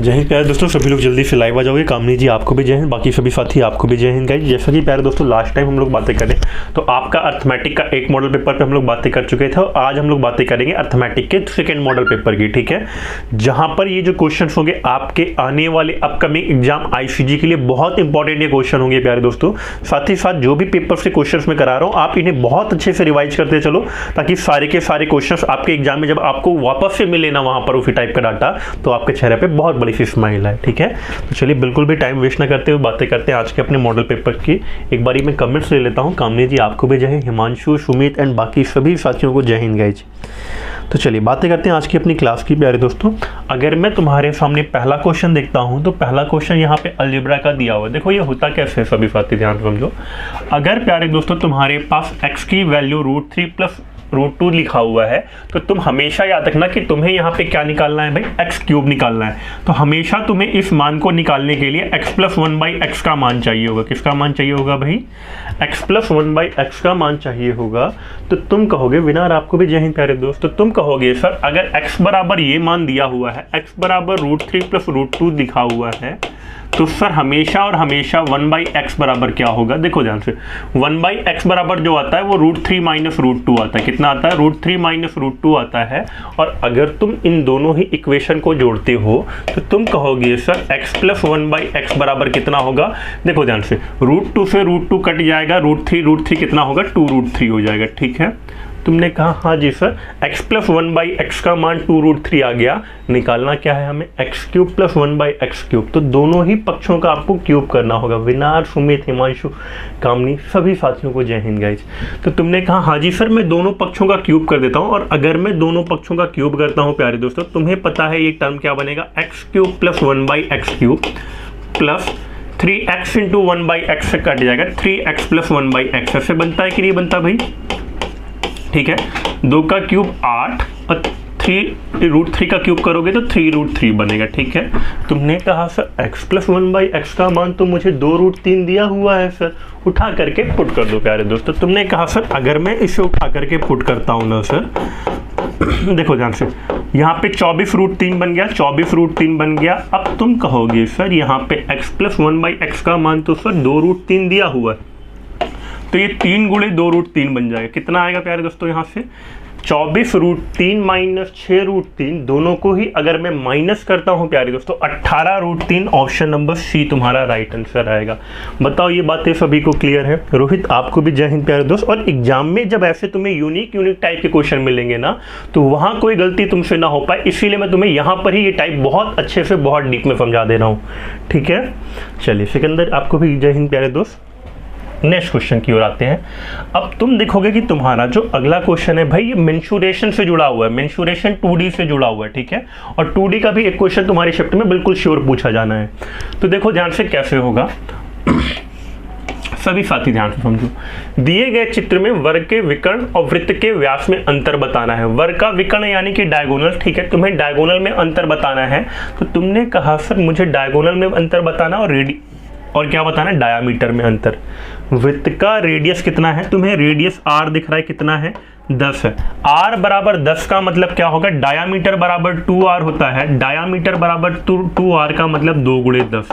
जय हिंद प्यारे दोस्तों, सभी लोग जल्दी से लाइव आ जाओगे। कामनी जी आपको भी जय हिंद, बाकी सभी साथी आपको भी जय हिंद गाइस। जैसा कि प्यारे दोस्तों लास्ट टाइम हम लोग बातें करें तो आपका अर्थमेटिक का एक मॉडल पेपर पे हम लोग बातें कर चुके थे और आज हम लोग बातें करेंगे अर्थमेटिक के सेकंड मॉडल पेपर की, ठीक है। जहां पर ये जो क्वेश्चन होंगे आपके आने वाले अपकमिंग एग्जाम आईसीजी के लिए बहुत इंपॉर्टेंट ये क्वेश्चन होंगे प्यारे दोस्तों। साथ ही साथ जो भी पेपर से क्वेश्चन में करा रहा हूँ आप इन्हें बहुत अच्छे से रिवाइज करते चलो, ताकि सारे के सारे क्वेश्चन आपके एग्जाम में जब आपको वापस से मिले ना वहां पर उसी टाइप का डाटा तो आपके चेहरे पे बहुत बड़ी सी स्माइल है, ठीक है। तो चलिए बिल्कुल भी टाइम वेस्ट ना करते हुए बातें करते हैं आज के अपने मॉडल पेपर की। एक बारी मैं कमेंट्स ले लेता हूँ। कामनी जी आपको भी जय हिंद, हिमांशु, सुमित एंड बाकी सभी साथियों को जय हिंद गाइज। तो चलिए बातें करते हैं आज की अपनी क्लास की प्यारे दोस्तों। अगर मैं तुम्हारे सामने पहला क्वेश्चन देखता हूं तो पहला क्वेश्चन यहाँ पे अलजेब्रा का दिया हुआ है। देखो ये होता कैसे है सभी साथी ध्यान समझो। अगर प्यारे दोस्तों तुम्हारे पास x की वैल्यू √3 + √2 लिखा हुआ है तो तुम हमेशा याद रखना कि तुम्हें यहाँ पे क्या निकालना है भाई, x³ निकालना है। तो हमेशा तुम्हें इस मान को निकालने के लिए x + 1/x का मान चाहिए होगा। किसका मान चाहिए होगा भाई? x + 1/x का मान चाहिए होगा। तो तुम कहोगे विनार आपको भी जय हिंद प्यारे दोस्त। तो तुम कहोगे सर अगर x बराबर ये मान दिया हुआ है, x बराबर √3 + √2 लिखा हुआ है तो सर हमेशा और हमेशा 1/x बराबर क्या होगा? देखो ध्यान से 1/x बराबर जो आता है वो √3 - √2 आता है। कितना आता है? √3 - √2 आता है। और अगर तुम इन दोनों ही इक्वेशन को जोड़ते हो तो तुम कहोगे सर x + 1/x बराबर कितना होगा? देखो ध्यान से √2 से √2 कट जाएगा, √3 कितना होगा? 2√3 हो जाएगा, ठीक है। तुमने कहा हाँ जी सर x + 1/x का मान 2√3 आ गया। निकालना क्या है हमें? x³ + 1/x³। तो दोनों ही पक्षों का आपको क्यूब करना होगा। विनार, सुमित, हिमांशु, कामनी सभी साथियों को जय हिंद गाइज। तो तुमने कहा हाँ जी सर मैं दोनों पक्षों का क्यूब कर देता हूँ। और अगर मैं दोनों पक्षों का क्यूब करता हूँ प्यारे दोस्तों तुम्हें पता है ये टर्म क्या बनेगा? x³ + 1/x³ plus 3x × 1/x से कट जाएगा 3x + 1/x। ऐसे बनता है कि नहीं बनता भाई? ठीक है, 2 का क्यूब 8 और √3 का क्यूब करोगे तो 3√3 बनेगा, ठीक है। तुमने कहा सर x + 1/x का मान तो मुझे 2√3 दिया हुआ है सर, उठा करके पुट कर दो प्यारे दोस्तों। तुमने कहा सर अगर मैं इसे उठा करके पुट करता हूँ ना सर देखो ध्यान से यहाँ पे 24√3 बन गया, 24√3 बन गया। अब तुम कहोगे सर यहाँ पे x + 1/x का मान तो सर 2√3 दिया हुआ है, तो ये 3 × 2√3 बन जाएगा। कितना आएगा प्यारे दोस्तों? यहाँ से 24√3 - 6√3 दोनों को ही अगर मैं माइनस करता हूँ प्यारे दोस्तों 18√3। ऑप्शन नंबर सी तुम्हारा राइट आंसर आएगा। बताओ ये बातें सभी को क्लियर है? रोहित आपको भी जय हिंद प्यारे दोस्त। और एग्जाम में जब ऐसे तुम्हें यूनिक टाइप के क्वेश्चन मिलेंगे ना तो वहाँ कोई गलती तुमसे ना हो पाए, इसीलिए मैं तुम्हें यहाँ पर ही ये टाइप बहुत अच्छे से बहुत डीप में समझा दे रहा हूँ, ठीक है। चलिए सिकंदर आपको भी जय हिंद प्यारे दोस्त। नेक्स्ट क्वेश्चन की ओर आते हैं। अब तुम देखोगे कि तुम्हारा जो अगला क्वेश्चन है भाई ये मेंसुरेशन से जुड़ा हुआ है, मेंसुरेशन 2D से जुड़ा हुआ है, ठीक है। और 2D का भी एक क्वेश्चन तुम्हारी शिफ्ट में बिल्कुल श्योर पूछा जाना है। तो देखो ध्यान से कैसे होगा सभी साथी ध्यान से समझो। दिए गए चित्र में वर्ग के विकर्ण और वृत्त के व्यास में अंतर बताना है। वर्ग का विकर्ण यानी कि डायगोनल, ठीक है। तुम्हें डायगोनल में अंतर बताना है। तो तुमने कहा सर मुझे डायगोनल में अंतर बताना और क्या बताना है? डायामीटर में अंतर। वृत्त का रेडियस कितना है? तुम्हें रेडियस r दिख रहा है, कितना है? 10 है। r बराबर 10 का मतलब क्या होगा? डायामीटर बराबर 2r होता है। डायामीटर बराबर 2r का मतलब 2 × 10।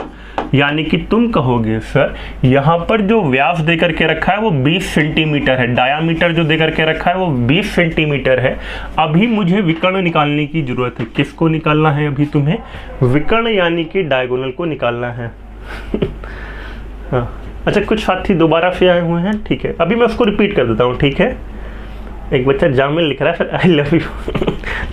यानी कि तुम कहोगे सर यहाँ पर जो व्यास दे करके रखा है वो 20 सेंटीमीटर है, डायामीटर जो दे करके रखा है वो 20 सेंटीमीटर है। अभी मुझे विकर्ण निकालने की जरूरत है। किसको निकालना है अभी तुम्हें? विकर्ण यानी कि डायगोनल को निकालना है। हाँ अच्छा, कुछ साथी दोबारा से आए हुए हैं, ठीक है। अभी मैं उसको रिपीट कर देता हूँ, ठीक है। एक बच्चा जामिल लिख रहा है सर आई लव यू।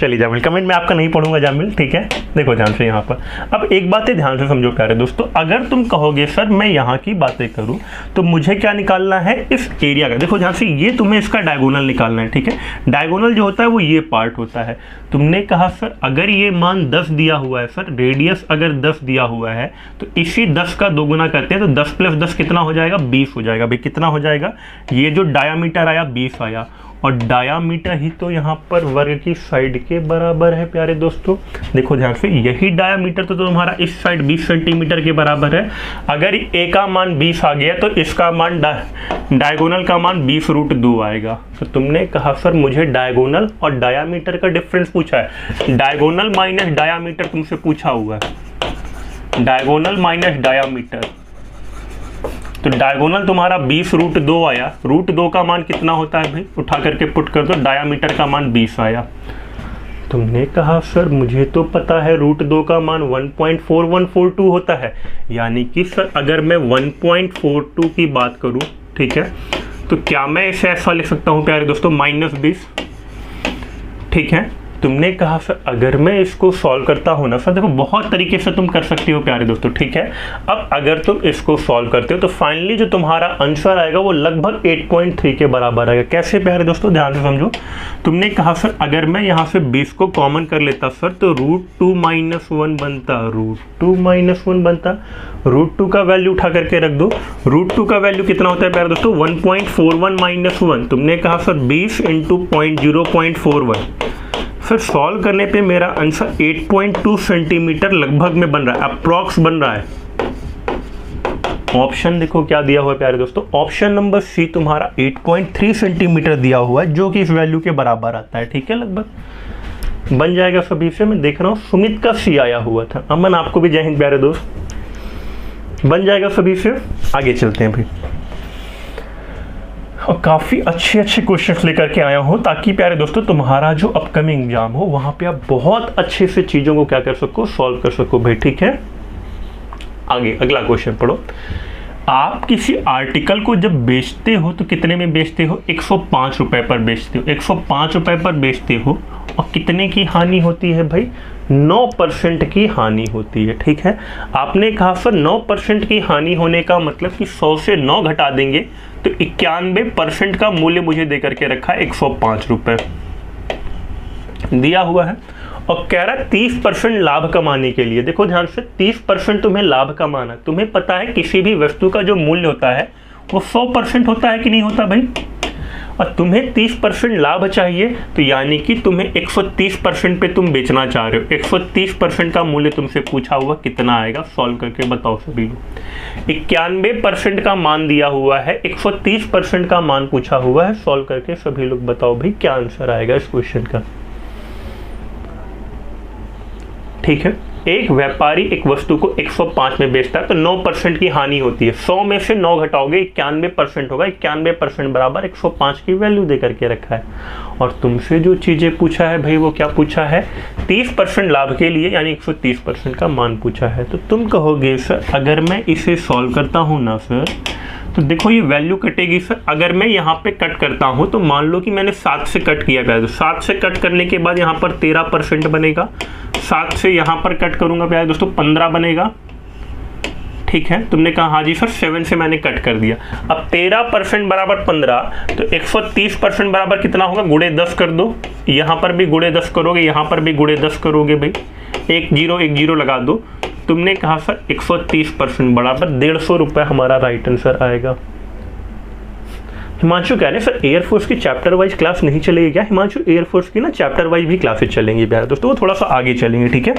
चलिए जामिल, कमेंट में आपका नहीं पढ़ूंगा जामिल, ठीक है। देखो ध्यान से यहाँ पर अब एक बात ध्यान से समझो प्यारे दोस्तों। अगर तुम कहोगे सर मैं यहाँ की बातें करूँ तो मुझे क्या निकालना है? इस एरिया का। देखो ध्यान से ये तुम्हें इसका डायगोनल निकालना है, ठीक है। डायगोनल जो होता है वो ये पार्ट होता है। तुमने कहा सर अगर ये मान 10 दिया हुआ है सर, रेडियस अगर 10 दिया हुआ है तो इसी 10 का 2 गुना करते हैं तो 10 + 10 कितना हो जाएगा? 20 हो जाएगा भाई। कितना हो जाएगा? ये जो डायामीटर आया 20 आया और डायामीटर ही तो यहाँ पर वर्ग की साइड के बराबर है प्यारे दोस्तों। देखो ध्यान से यही डायामीटर तो तुम्हारा इस साइड 20 सेंटीमीटर के बराबर है। अगर ए का मान 20 आ गया तो इसका मान डायगोनल का मान 20√2 आएगा। तो तुमने कहा सर मुझे डायगोनल और डायामीटर का डिफरेंस पूछा है। डायगोनल माइनस डायामीटर तुमसे पूछा हुआ है। डायगोनल माइनस डायामीटर, तो डायगोनल तुम्हारा 20√2 आया। √2 का मान कितना होता है भाई, उठा करके पुट कर दो, डायामीटर का मान 20 आया। तुमने कहा सर मुझे तो पता है √2 का मान 1.4142 होता है, यानी कि सर अगर मैं 1.42 की बात करूं, ठीक है, तो क्या मैं इसे ऐसा लिख सकता हूं प्यारे दोस्तों, -20, ठीक है। तुमने कहा सर अगर मैं इसको सॉल्व करता हूँ ना, सर देखो बहुत तरीके से तुम कर सकते हो प्यारे दोस्तों, ठीक है। अब अगर तुम इसको सॉल्व करते हो तो फाइनली जो तुम्हारा आंसर आएगा वो लगभग 8.3 के बराबर आएगा। कैसे प्यारे दोस्तों, ध्यान से समझो। तुमने कहा सर अगर मैं यहाँ से 20 को कॉमन कर लेता सर, तो √2 - 1 बनता, √2 - 1 बनता। √2 का वैल्यू उठा करके रख दो। √2 का वैल्यू कितना होता है प्यारे दोस्तों, 1.41 - 1। तुमने कहा सर 20 × 0.41, फिर सॉल्व करने पे मेरा आंसर 8.2 सेंटीमीटर लगभग में बन रहा है, अप्रॉक्स बन रहा है। ऑप्शन देखो क्या दिया हुआ है प्यारे दोस्तों, ऑप्शन नंबर सी तुम्हारा 8.3 सेंटीमीटर दिया हुआ है, जो कि इस वैल्यू के बराबर आता है, ठीक है। लगभग बन जाएगा सभी से। मैं देख रहा हूँ सुमित का सी आया हुआ था। अमन आपको भी जय हिंद प्यारे दोस्त, बन जाएगा सभी से। आगे चलते हैं भाई, और काफ़ी अच्छे क्वेश्चंस लेकर के आया हूँ, ताकि प्यारे दोस्तों तुम्हारा जो अपकमिंग एग्जाम हो वहाँ पे आप बहुत अच्छे से चीज़ों को क्या कर सको, सॉल्व कर सको भाई, ठीक है। आगे अगला क्वेश्चन पढ़ो। आप किसी आर्टिकल को जब बेचते हो तो कितने में बेचते हो, 105 रुपये पर बेचते हो। 105 रुपये पर बेचते हो और कितने की हानि होती है भाई, 9% की हानि होती है, ठीक है। आपने कहा सर 9% की हानि होने का मतलब कि 100 से 9 घटा देंगे तो 91% का मूल्य मुझे दे करके रखा है 105 रुपये दिया हुआ है, और कह रहा है 30% लाभ कमाने के लिए। देखो ध्यान से, 30% तुम्हें लाभ कमाना। तुम्हें पता है किसी भी वस्तु का जो मूल्य होता है वो 100% होता है कि नहीं होता भाई, और तुम्हें 30% लाभ चाहिए, तो यानी कि तुम्हें 130% पे तुम बेचना चाह रहे हो। 130% का मूल्य तुमसे पूछा हुआ कितना आएगा, सॉल्व करके बताओ सभी लोग। 91% का मान दिया हुआ है, 130% का मान पूछा हुआ है, सॉल्व करके सभी लोग बताओ भाई क्या आंसर आएगा इस क्वेश्चन का, ठीक है। एक व्यापारी एक वस्तु को 105 में बेचता है तो 9% की हानि होती है। 100 में से 9 घटाओगे 91% होगा। 91% बराबर 105 की वैल्यू दे करके रखा है। और तुमसे जो चीज़ें पूछा है भाई वो क्या पूछा है, 30% लाभ के लिए, यानी 130% का मान पूछा है। तो तुम कहोगे सर अगर मैं इसे सॉल्व करता हूँ ना सर, तो देखो ये वैल्यू कटेगी सर। अगर मैं यहाँ पे कट करता हूँ तो मान लो कि मैंने 7 से कट किया प्यारे, तो 7 से कट करने के बाद यहाँ पर 13% बनेगा। 7 से यहाँ पर कट करूँगा प्यारे दोस्तों 15 बनेगा, ठीक है। तुमने कहा हाँ जी सर 7 से मैंने कट कर दिया। अब 13% बराबर 15, तो 130% बराबर कितना होगा, गुणे 10 कर दो। यहाँ पर भी गुणे 10 करोगे, यहाँ पर भी गुणे 10 करोगे भाई, एक जीरो लगा दो। तुमने कहा सर 130% बराबर 150 रुपये हमारा राइट आंसर आएगा। हिमांशु कह रहे हैं सर एयरफोर्स की चैप्टर वाइज क्लास नहीं चलेगी क्या। हिमांशु एयरफोर्स की ना चैप्टर वाइज भी क्लासेस चलेंगी प्यारे दोस्तों, वो थोड़ा सा आगे चलेंगे, ठीक है।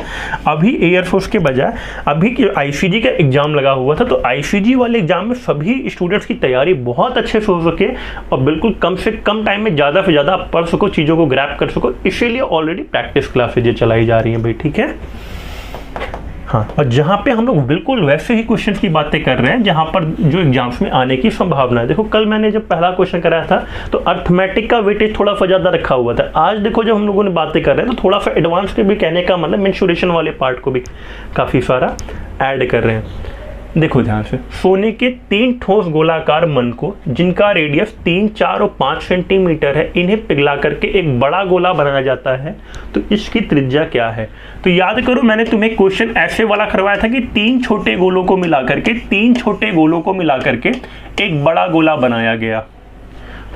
अभी एयरफोर्स के बजाय अभी आईसीजी का एग्जाम लगा हुआ था, तो आईसीजी वाले एग्जाम में सभी स्टूडेंट्स की तैयारी बहुत अच्छे से हो सके और बिल्कुल कम से कम टाइम में ज़्यादा से ज़्यादा आप पढ़ सको, चीज़ों को ग्रैब कर सको, इसीलिए ऑलरेडी प्रैक्टिस क्लासेज चलाई जा रही हैं भाई, ठीक है। हाँ, और जहाँ पे हम लोग बिल्कुल वैसे ही क्वेश्चन की बातें कर रहे हैं जहाँ पर जो एग्जाम्स में आने की संभावना है। देखो कल मैंने जब पहला क्वेश्चन कराया था तो अर्थमेटिक का वेटेज थोड़ा सा ज़्यादा रखा हुआ था। आज देखो जब हम लोगों ने बातें कर रहे हैं तो थोड़ा सा एडवांस के भी कहने का मतलब मेंसुरेशन वाले पार्ट को भी काफ़ी सारा ऐड कर रहे हैं। देखो ध्यान से, सोने के 3 ठोस गोलाकार मन को जिनका रेडियस 3, 4 और 5 सेंटीमीटर है, इन्हें पिघला करके एक बड़ा गोला बनाया जाता है, तो इसकी त्रिज्या क्या है। तो याद करो मैंने तुम्हें क्वेश्चन ऐसे वाला करवाया था कि 3 छोटे गोलों को मिला करके एक बड़ा गोला बनाया गया।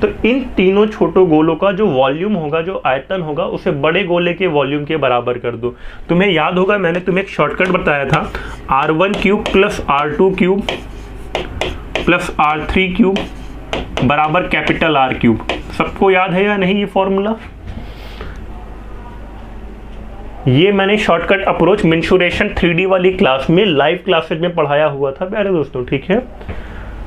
तो इन तीनों छोटों गोलों का जो वॉल्यूम होगा, जो आयतन होगा, उसे बड़े गोले के वॉल्यूम के बराबर कर दो। तुम्हें याद होगा मैंने तुम्हें एक शॉर्टकट बताया था, R1³ plus R2³ plus R3³ बराबर कैपिटल R³। सबको याद है या नहीं ये फॉर्मूला। ये मैंने शॉर्टकट अप्रोच मेंसुरेशन 3D वाली क्लास में लाइव क्लासेज में पढ़ाया हुआ था प्यारे दोस्तों, ठीक है।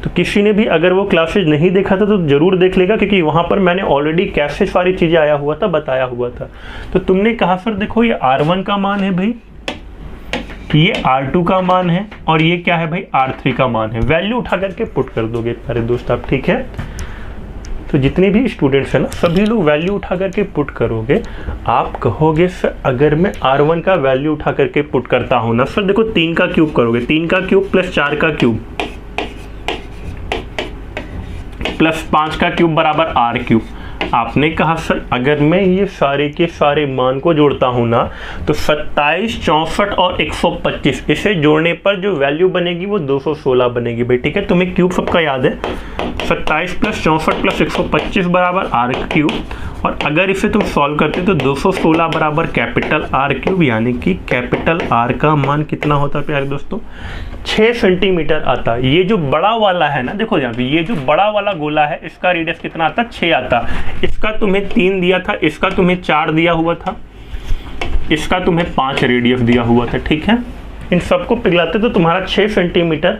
तो किसी ने भी अगर वो क्लासेज नहीं देखा था तो ज़रूर देख लेगा, क्योंकि वहाँ पर मैंने ऑलरेडी कैसे सारी चीज़ें आया हुआ था, बताया हुआ था। तो तुमने कहा सर देखो ये R1 का मान है भाई ये R2 का मान है और ये क्या है भाई R3 का मान है। वैल्यू उठा करके पुट कर दोगे प्यारे दोस्त आप, ठीक है। तो जितने भी स्टूडेंट्स हैं ना सभी लोग वैल्यू उठा करके पुट करोगे। आप कहोगे सर अगर मैं R1 का वैल्यू उठा करके पुट करता हूँ ना सर, देखो 3 का क्यूब करोगे, 3 का क्यूब प्लस 4 का क्यूब प्लस 5 का क्यूब बराबर R क्यूब। आपने कहा सर अगर मैं ये सारे के सारे मान को जोड़ता हूँ ना तो 27, 64 और 125, इसे जोड़ने पर जो वैल्यू बनेगी वो 216 बनेगी भाई, ठीक है। तुम्हें क्यूब सबका याद है, 27 प्लस 64 प्लस 125 बराबर R क्यूब, और अगर इसे तुम सॉल्व करते तो 216 बराबर कैपिटल R क्यूब, यानी कि कैपिटल R का मान कितना होता है प्यारे दोस्तों, 6 सेंटीमीटर आता। ये जो बड़ा वाला है ना, देखो यहाँ पे ये जो बड़ा वाला गोला है इसका रेडियस कितना आता, 6 आता। इसका तुम्हें 3 दिया था, इसका तुम्हें 4 दिया हुआ था, इसका तुम्हें 5 रेडियस दिया हुआ था, ठीक है। इन सबको पिघलाते तो तुम्हारा 6 सेंटीमीटर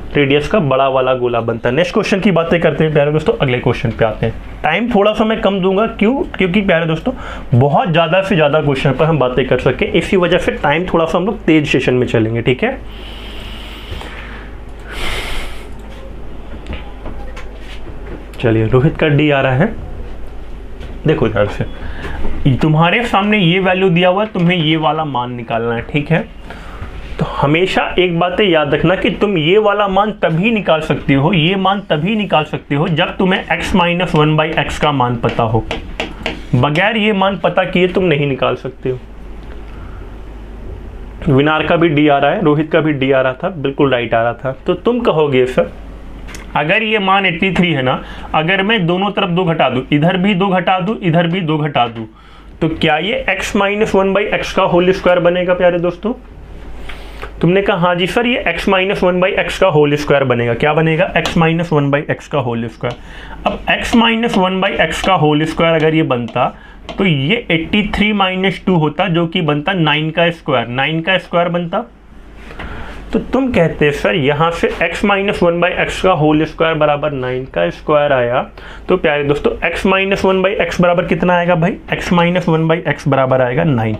रेडियस का बड़ा वाला गोला बनता है। नेक्स्ट क्वेश्चन की बातें करते हैं प्यारे दोस्तों, अगले क्वेश्चन पे आते हैं। टाइम थोड़ा सा मैं कम दूंगा, क्यों? क्योंकि प्यारे दोस्तों बहुत ज़्यादा से ज़्यादा क्वेश्चन पर हम बातें कर सके, इसी वजह से टाइम थोड़ा सा हम लोग तेज सेशन में चलेंगे, ठीक है। चलिए रोहित का डी आ रहा है। देखो ध्यान से, तुम्हारे सामने ये वैल्यू दिया हुआ है, तुम्हें ये वाला मान निकालना है, ठीक है। तो हमेशा एक बात याद रखना कि तुम ये वाला मान तभी निकाल सकते हो, ये मान तभी निकाल सकते हो जब तुम्हें x माइनस 1/x का मान पता हो। बगैर ये मान पता किए तुम नहीं निकाल सकते हो। विनार का भी डी आ रहा है, रोहित का भी डी आ रहा था, बिल्कुल राइट आ रहा था। तो तुम कहोगे सर अगर ये मान 83 है ना, अगर मैं दोनों तरफ 2 घटा दूं, इधर भी 2 घटा दूं, इधर भी 2 घटा दूं, तो क्या ये x माइनस 1/x का होल स्क्वायर बनेगा प्यारे दोस्तों? तुमने कहा हाँ जी सर ये x माइनस 1/x का होल स्क्वायर बनेगा। क्या बनेगा? x माइनस 1/x का होल स्क्वायर। अब x माइनस 1/x का होल स्क्वायर अगर ये बनता तो ये 83 माइनस 2 होता, जो कि बनता 9 का स्क्वायर, 9 का स्क्वायर बनता। तो तुम कहते सर यहाँ से x माइनस 1/x का होल स्क्वायर बराबर 9 का स्क्वायर आया। तो प्यारे दोस्तों x माइनस 1/x बराबर कितना आएगा भाई? x माइनस 1/x बराबर आएगा 9।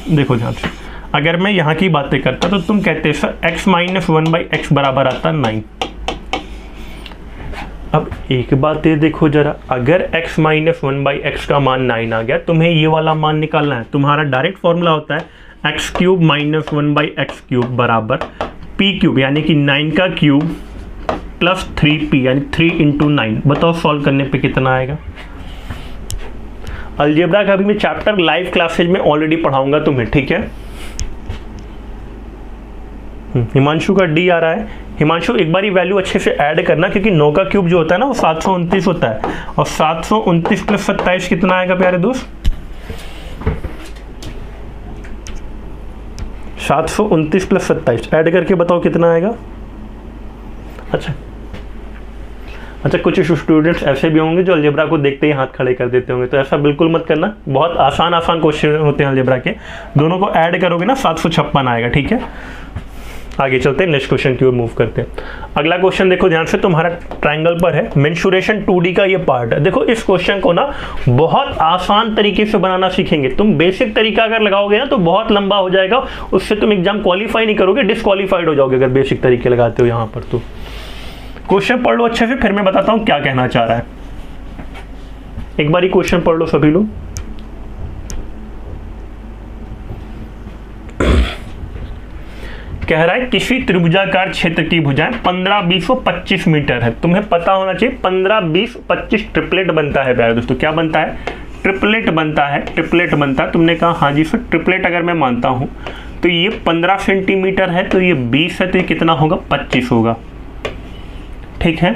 देखो ध्यान से, अगर मैं यहाँ की बातें करता तो तुम कहते सर x माइनस 1/x बराबर आता 9। अब एक बात ये देखो जरा, अगर x माइनस 1/x का मान 9 आ गया, तुम्हें ये वाला मान निकालना है। तुम्हारा डायरेक्ट फॉर्मूला होता है x cube minus 1/x cube बराबर p क्यूब, यानी कि 9 का क्यूब प्लस 3p, यानी 3 इंटू 9। बताओ सॉल्व करने पे कितना आएगा? अलजेब्रा का भी मैं चैप्टर लाइव क्लासेज में ऑलरेडी पढ़ाऊंगा तुम्हें, ठीक है। हिमांशु का डी आ रहा है। हिमांशु एक बार ये वैल्यू अच्छे से ऐड करना, क्योंकि 9 का क्यूब जो होता है ना वो 729 होता है, और 729 प्लस 27 कितना आएगा प्यारे दोस्त? 729 प्लस 27 ऐड करके बताओ कितना आएगा। अच्छा कुछ स्टूडेंट्स ऐसे भी होंगे जो अलजेब्रा को देखते ही हाथ खड़े कर देते होंगे, तो ऐसा बिल्कुल मत करना। बहुत आसान क्वेश्चन होते हैं अलजेब्रा के, दोनों को ऐड करोगे ना 756 आएगा, ठीक है। आगे चलते हैं, नेक्स्ट क्वेश्चन की ओर मूव करते हैं। अगला क्वेश्चन देखो ध्यान से, तुम्हारा ट्रायंगल पर है, मेंसुरेशन 2D का ये पार्ट है। देखो इस क्वेश्चन को ना बहुत आसान तरीके से बनाना सीखेंगे। तुम बेसिक तरीका अगर लगाओगे ना तो बहुत लंबा हो जाएगा, उससे तुम एग्जाम क्वालिफाई नहीं करोगे, डिस्क्वालीफाइड हो जाओगे अगर बेसिक तरीके लगाते हो यहाँ पर। तो क्वेश्चन पढ़ लो अच्छे से, फिर मैं बताता हूँ क्या कहना चाह रहा है। एक बार ही क्वेश्चन पढ़ लो सभी लोग। कह रहा है किसी त्रिभुजाकार क्षेत्र की भुजाएं 15, 20 और 25 मीटर है। तुम्हें पता होना चाहिए 15, 20, 25 ट्रिपलेट बनता है प्यारे दोस्तों। क्या बनता है? ट्रिपलेट बनता है, ट्रिपलेट बनता है। तुमने कहा हाँ जी सर ट्रिपलेट अगर मैं मानता हूँ तो ये 15 सेंटीमीटर है, तो ये 20 है, तो ये कितना होगा? 25 होगा, ठीक है।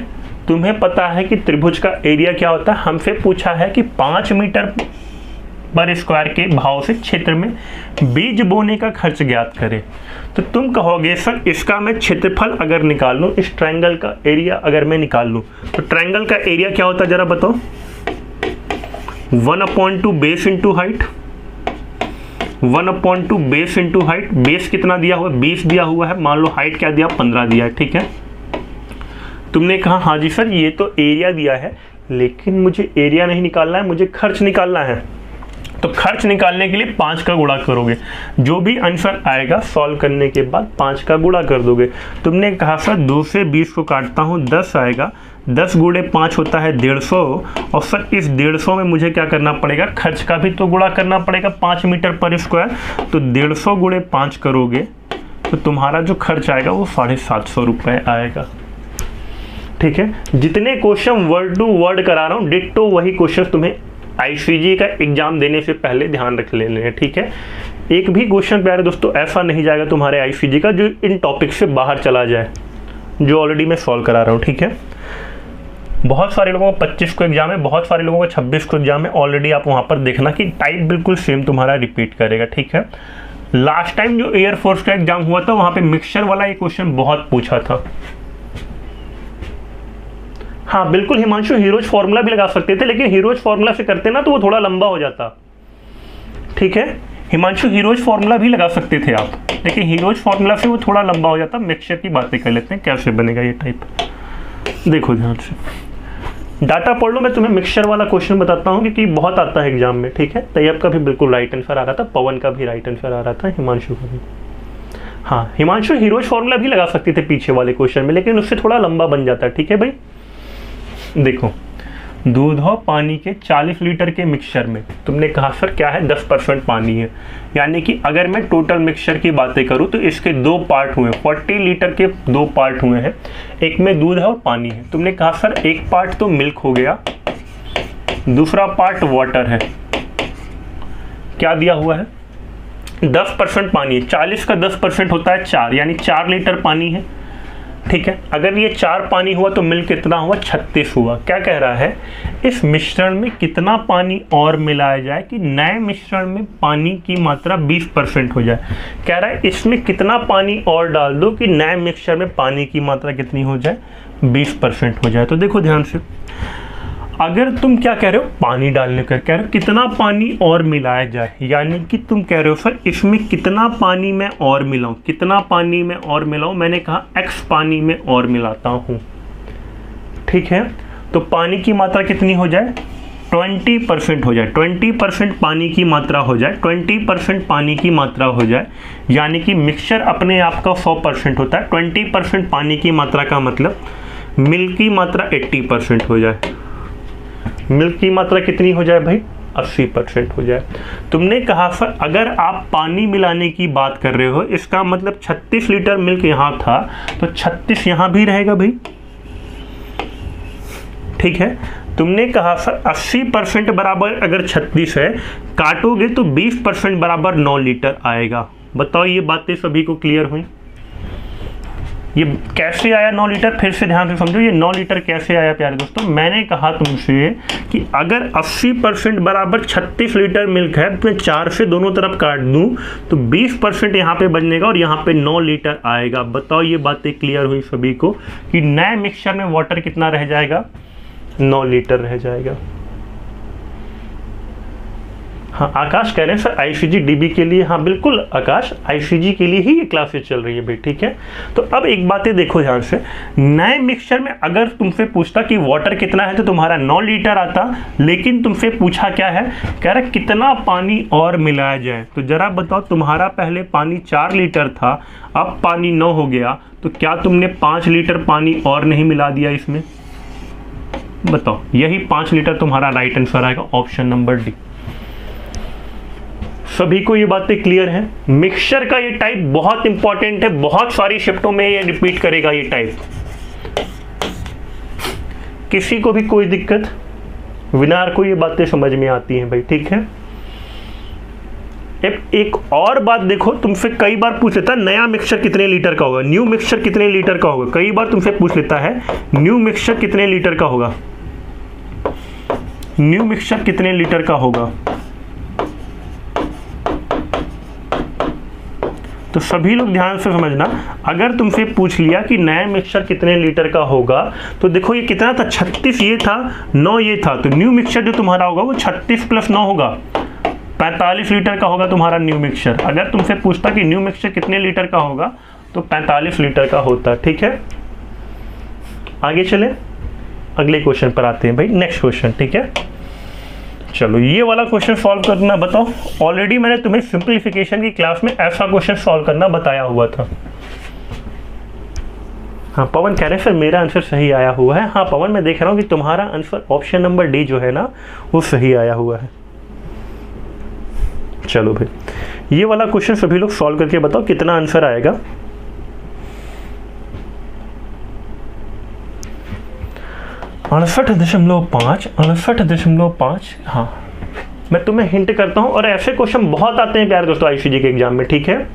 तुम्हें पता है कि त्रिभुज का एरिया क्या होता है? हमसे पूछा है कि 5 मीटर पर स्क्वायर के भाव से क्षेत्र में बीज बोने का खर्च ज्ञात करें। तो तुम कहोगे सर इसका मैं क्षेत्रफल अगर निकाल लूँ, इस ट्रायंगल का एरिया अगर मैं निकाल लूँ, तो ट्रायंगल का एरिया क्या होता है जरा बताओ? 1/2 base into height, 1/2 base into height. Base कितना दिया हुआ है? 20 दिया हुआ है। मान लो हाइट क्या दिया? 15 दिया है, ठीक है। तुमने कहा हाँ जी सर ये तो एरिया दिया है, लेकिन मुझे एरिया नहीं निकालना है, मुझे खर्च निकालना है। तो खर्च निकालने के लिए 5 का गुणा करोगे, जो भी आंसर आएगा सॉल्व करने के बाद 5 का गुणा कर दोगे। तुमने कहा सर 2 से 20 को काटता हूँ 10 आएगा, 10 गुणे 5 होता है 150, और सर इस 150 में मुझे क्या करना पड़ेगा, खर्च का भी तो गुणा करना पड़ेगा 5 मीटर पर स्क्वायर। तो 150 गुणे 5 करोगे तो तुम्हारा जो खर्च आएगा वो 750 रुपये आएगा। ठीक है, जितने क्वेश्चन वर्ड टू वर्ड करा रहा हूँ डिट्टो वही क्वेश्चन तुम्हें आईसीजी का एग्जाम देने से पहले ध्यान रख लेने हैं। ठीक है, एक भी क्वेश्चन प्यारे दोस्तों ऐसा नहीं जाएगा तुम्हारे आईसीजी का जो इन टॉपिक से बाहर चला जाए, जो ऑलरेडी मैं सॉल्व करा रहा हूँ। ठीक है, बहुत सारे लोगों को 25 को एग्जाम है, बहुत सारे लोगों को 26 को एग्जाम है। ऑलरेडी आप वहाँ पर देखना कि टाइप बिल्कुल सेम तुम्हारा रिपीट करेगा। ठीक है, लास्ट टाइम जो एयरफोर्स का एग्जाम हुआ था वहाँ पे मिक्सचर वाला ये क्वेश्चन बहुत पूछा था। हाँ बिल्कुल हिमांशु, हीरोज फॉर्मूला भी लगा सकते थे, लेकिन हीरोज फॉर्मूला से करते ना तो वो थोड़ा लंबा हो जाता। ठीक है हिमांशु, हीरोज फॉर्मूला भी लगा सकते थे आप, लेकिन हीरोज फॉर्मूला से वो थोड़ा लंबा हो जाता। मिक्सचर की बातें कर लेते हैं, कैसे बनेगा ये टाइप। देखो ध्यान से डाटा पढ़ लो, मैं तुम्हें मिक्सचर वाला क्वेश्चन बताता हूँ क्योंकि बहुत आता है एग्जाम में। ठीक है, तैयब का भी बिल्कुल राइट आंसर आ रहा था, पवन का भी राइट आंसर आ रहा था, हिमांशु का भी। हाँ हिमांशु, हीरोज फॉर्मूला भी लगा सकते थे पीछे वाले क्वेश्चन में, लेकिन उससे थोड़ा लंबा बन जाता है। ठीक है भाई, देखो दूध और पानी के 40 लीटर के मिक्सचर में तुमने कहा सर क्या है 10% पानी है, यानी कि अगर मैं टोटल मिक्सचर की बातें करूं तो इसके 2 पार्ट हुए, 40 लीटर के 2 पार्ट हुए हैं, एक में दूध है और पानी है। तुमने कहा सर एक पार्ट तो मिल्क हो गया, दूसरा पार्ट वाटर है। क्या दिया हुआ है 10% पानी है, 40 का 10% होता है 4, यानी 4 लीटर पानी है। ठीक है, अगर ये 4 पानी हुआ तो मिल्क कितना हुआ 36 हुआ। क्या कह रहा है, इस मिश्रण में कितना पानी और मिलाया जाए कि नए मिश्रण में पानी की मात्रा 20% हो जाए। कह रहा है इसमें कितना पानी और डाल दो कि नए मिक्सचर में पानी की मात्रा कितनी हो जाए 20% हो जाए। तो देखो ध्यान से, अगर तुम क्या कह रहे हो पानी डालने का कह रहे हो कितना पानी और मिलाया जाए, यानी कि तुम कह रहे हो सर इसमें कितना पानी मैं और मिलाऊं, कितना पानी मैं और मिलाऊं। मैंने कहा x पानी में और मिलाता हूं। ठीक है, तो पानी की मात्रा कितनी हो जाए 20% हो जाए, 20% पानी की मात्रा हो जाए, 20% पानी की मात्रा हो जाए, यानी कि मिक्सचर अपने आप का 100% होता है। 20% पानी की मात्रा का मतलब मिल्क की मात्रा 80% हो जाए। मिल्क की मात्रा कितनी हो जाए भाई 80% हो जाए। तुमने कहा सर अगर आप पानी मिलाने की बात कर रहे हो इसका मतलब 36 लीटर मिल्क यहाँ था तो 36 यहाँ भी रहेगा भाई। ठीक है, तुमने कहा सर 80% बराबर अगर 36 है, काटोगे तो 20% बराबर 9 लीटर आएगा। बताओ ये बातें सभी को क्लियर हुई? ये कैसे आया 9 लीटर, फिर से ध्यान से समझो ये 9 लीटर कैसे आया प्यारे दोस्तों। मैंने कहा तुमसे कि अगर 80% बराबर 36 लीटर मिल्क है तो मैं 4 से दोनों तरफ काट दूं तो 20% यहाँ पे बनेगा और यहाँ पे 9 लीटर आएगा। बताओ ये बातें क्लियर हुई सभी को कि नए मिक्सचर में वाटर कितना रह जाएगा 9 लीटर रह जाएगा। हाँ आकाश कह रहे हैं सर आईसीजी डीबी के लिए, हाँ बिल्कुल आकाश आईसीजी के लिए ही ये क्लासेस चल रही है भाई। ठीक है, तो अब एक बातें देखो ध्यान से, नए मिक्सचर में अगर तुमसे पूछता कि वाटर कितना है तो तुम्हारा 9 लीटर आता, लेकिन तुमसे पूछा क्या है, कह रहा कितना पानी और मिलाया जाए। तो जरा बताओ तुम्हारा पहले पानी 4 लीटर था, अब पानी 9 हो गया, तो क्या तुमने 5 लीटर पानी और नहीं मिला दिया इसमें? बताओ, यही 5 लीटर तुम्हारा राइट आंसर आएगा, ऑप्शन नंबर डी। सभी को ये बातें क्लियर है? मिक्सचर का ये टाइप बहुत इंपॉर्टेंट है, बहुत सारी शिफ्टों में ये रिपीट करेगा ये टाइप। किसी को भी कोई दिक्कत, विनार को ये बातें समझ में आती हैं भाई। ठीक है, एक और बात देखो, तुमसे कई बार पूछ लेता है नया मिक्सचर कितने लीटर का होगा, न्यू मिक्सचर कितने लीटर का होगा। कई बार तुमसे पूछ लेता है न्यू मिक्सचर कितने लीटर का होगा, न्यू मिक्सचर कितने लीटर का होगा। तो सभी लोग ध्यान से समझना, अगर तुमसे पूछ लिया कि नया मिक्सचर कितने लीटर का होगा तो देखो ये कितना था 36 ये था 9 ये था, तो न्यू मिक्सचर जो तुम्हारा होगा वो 36 + 9 होगा, 45 लीटर का होगा तुम्हारा न्यू मिक्सचर। अगर तुमसे पूछता कि न्यू मिक्सचर कितने लीटर का होगा तो 45 लीटर का होता। ठीक है, आगे चले अगले क्वेश्चन पर आते हैं भाई, नेक्स्ट क्वेश्चन। ठीक है, चलो ये वाला क्वेश्चन सॉल्व करना बताओ। ऑलरेडी मैंने तुम्हें सिंप्लीफिकेशन की क्लास में ऐसा क्वेश्चन सॉल्व करना बताया हुआ था। हाँ पवन कह रहे हैं सर मेरा आंसर सही आया हुआ है। हाँ पवन मैं देख रहा हूँ कि तुम्हारा आंसर ऑप्शन नंबर डी जो है ना वो सही आया हुआ है। चलो भाई ये वाला क्वेश्चन सभी लोग सॉल्व करके बताओ कितना आंसर आएगा। 68.5। हाँ मैं तुम्हें हिंट करता हूँ, और ऐसे क्वेश्चन बहुत आते हैं प्यारे दोस्तों आईसीजी के एग्जाम में, ठीक है।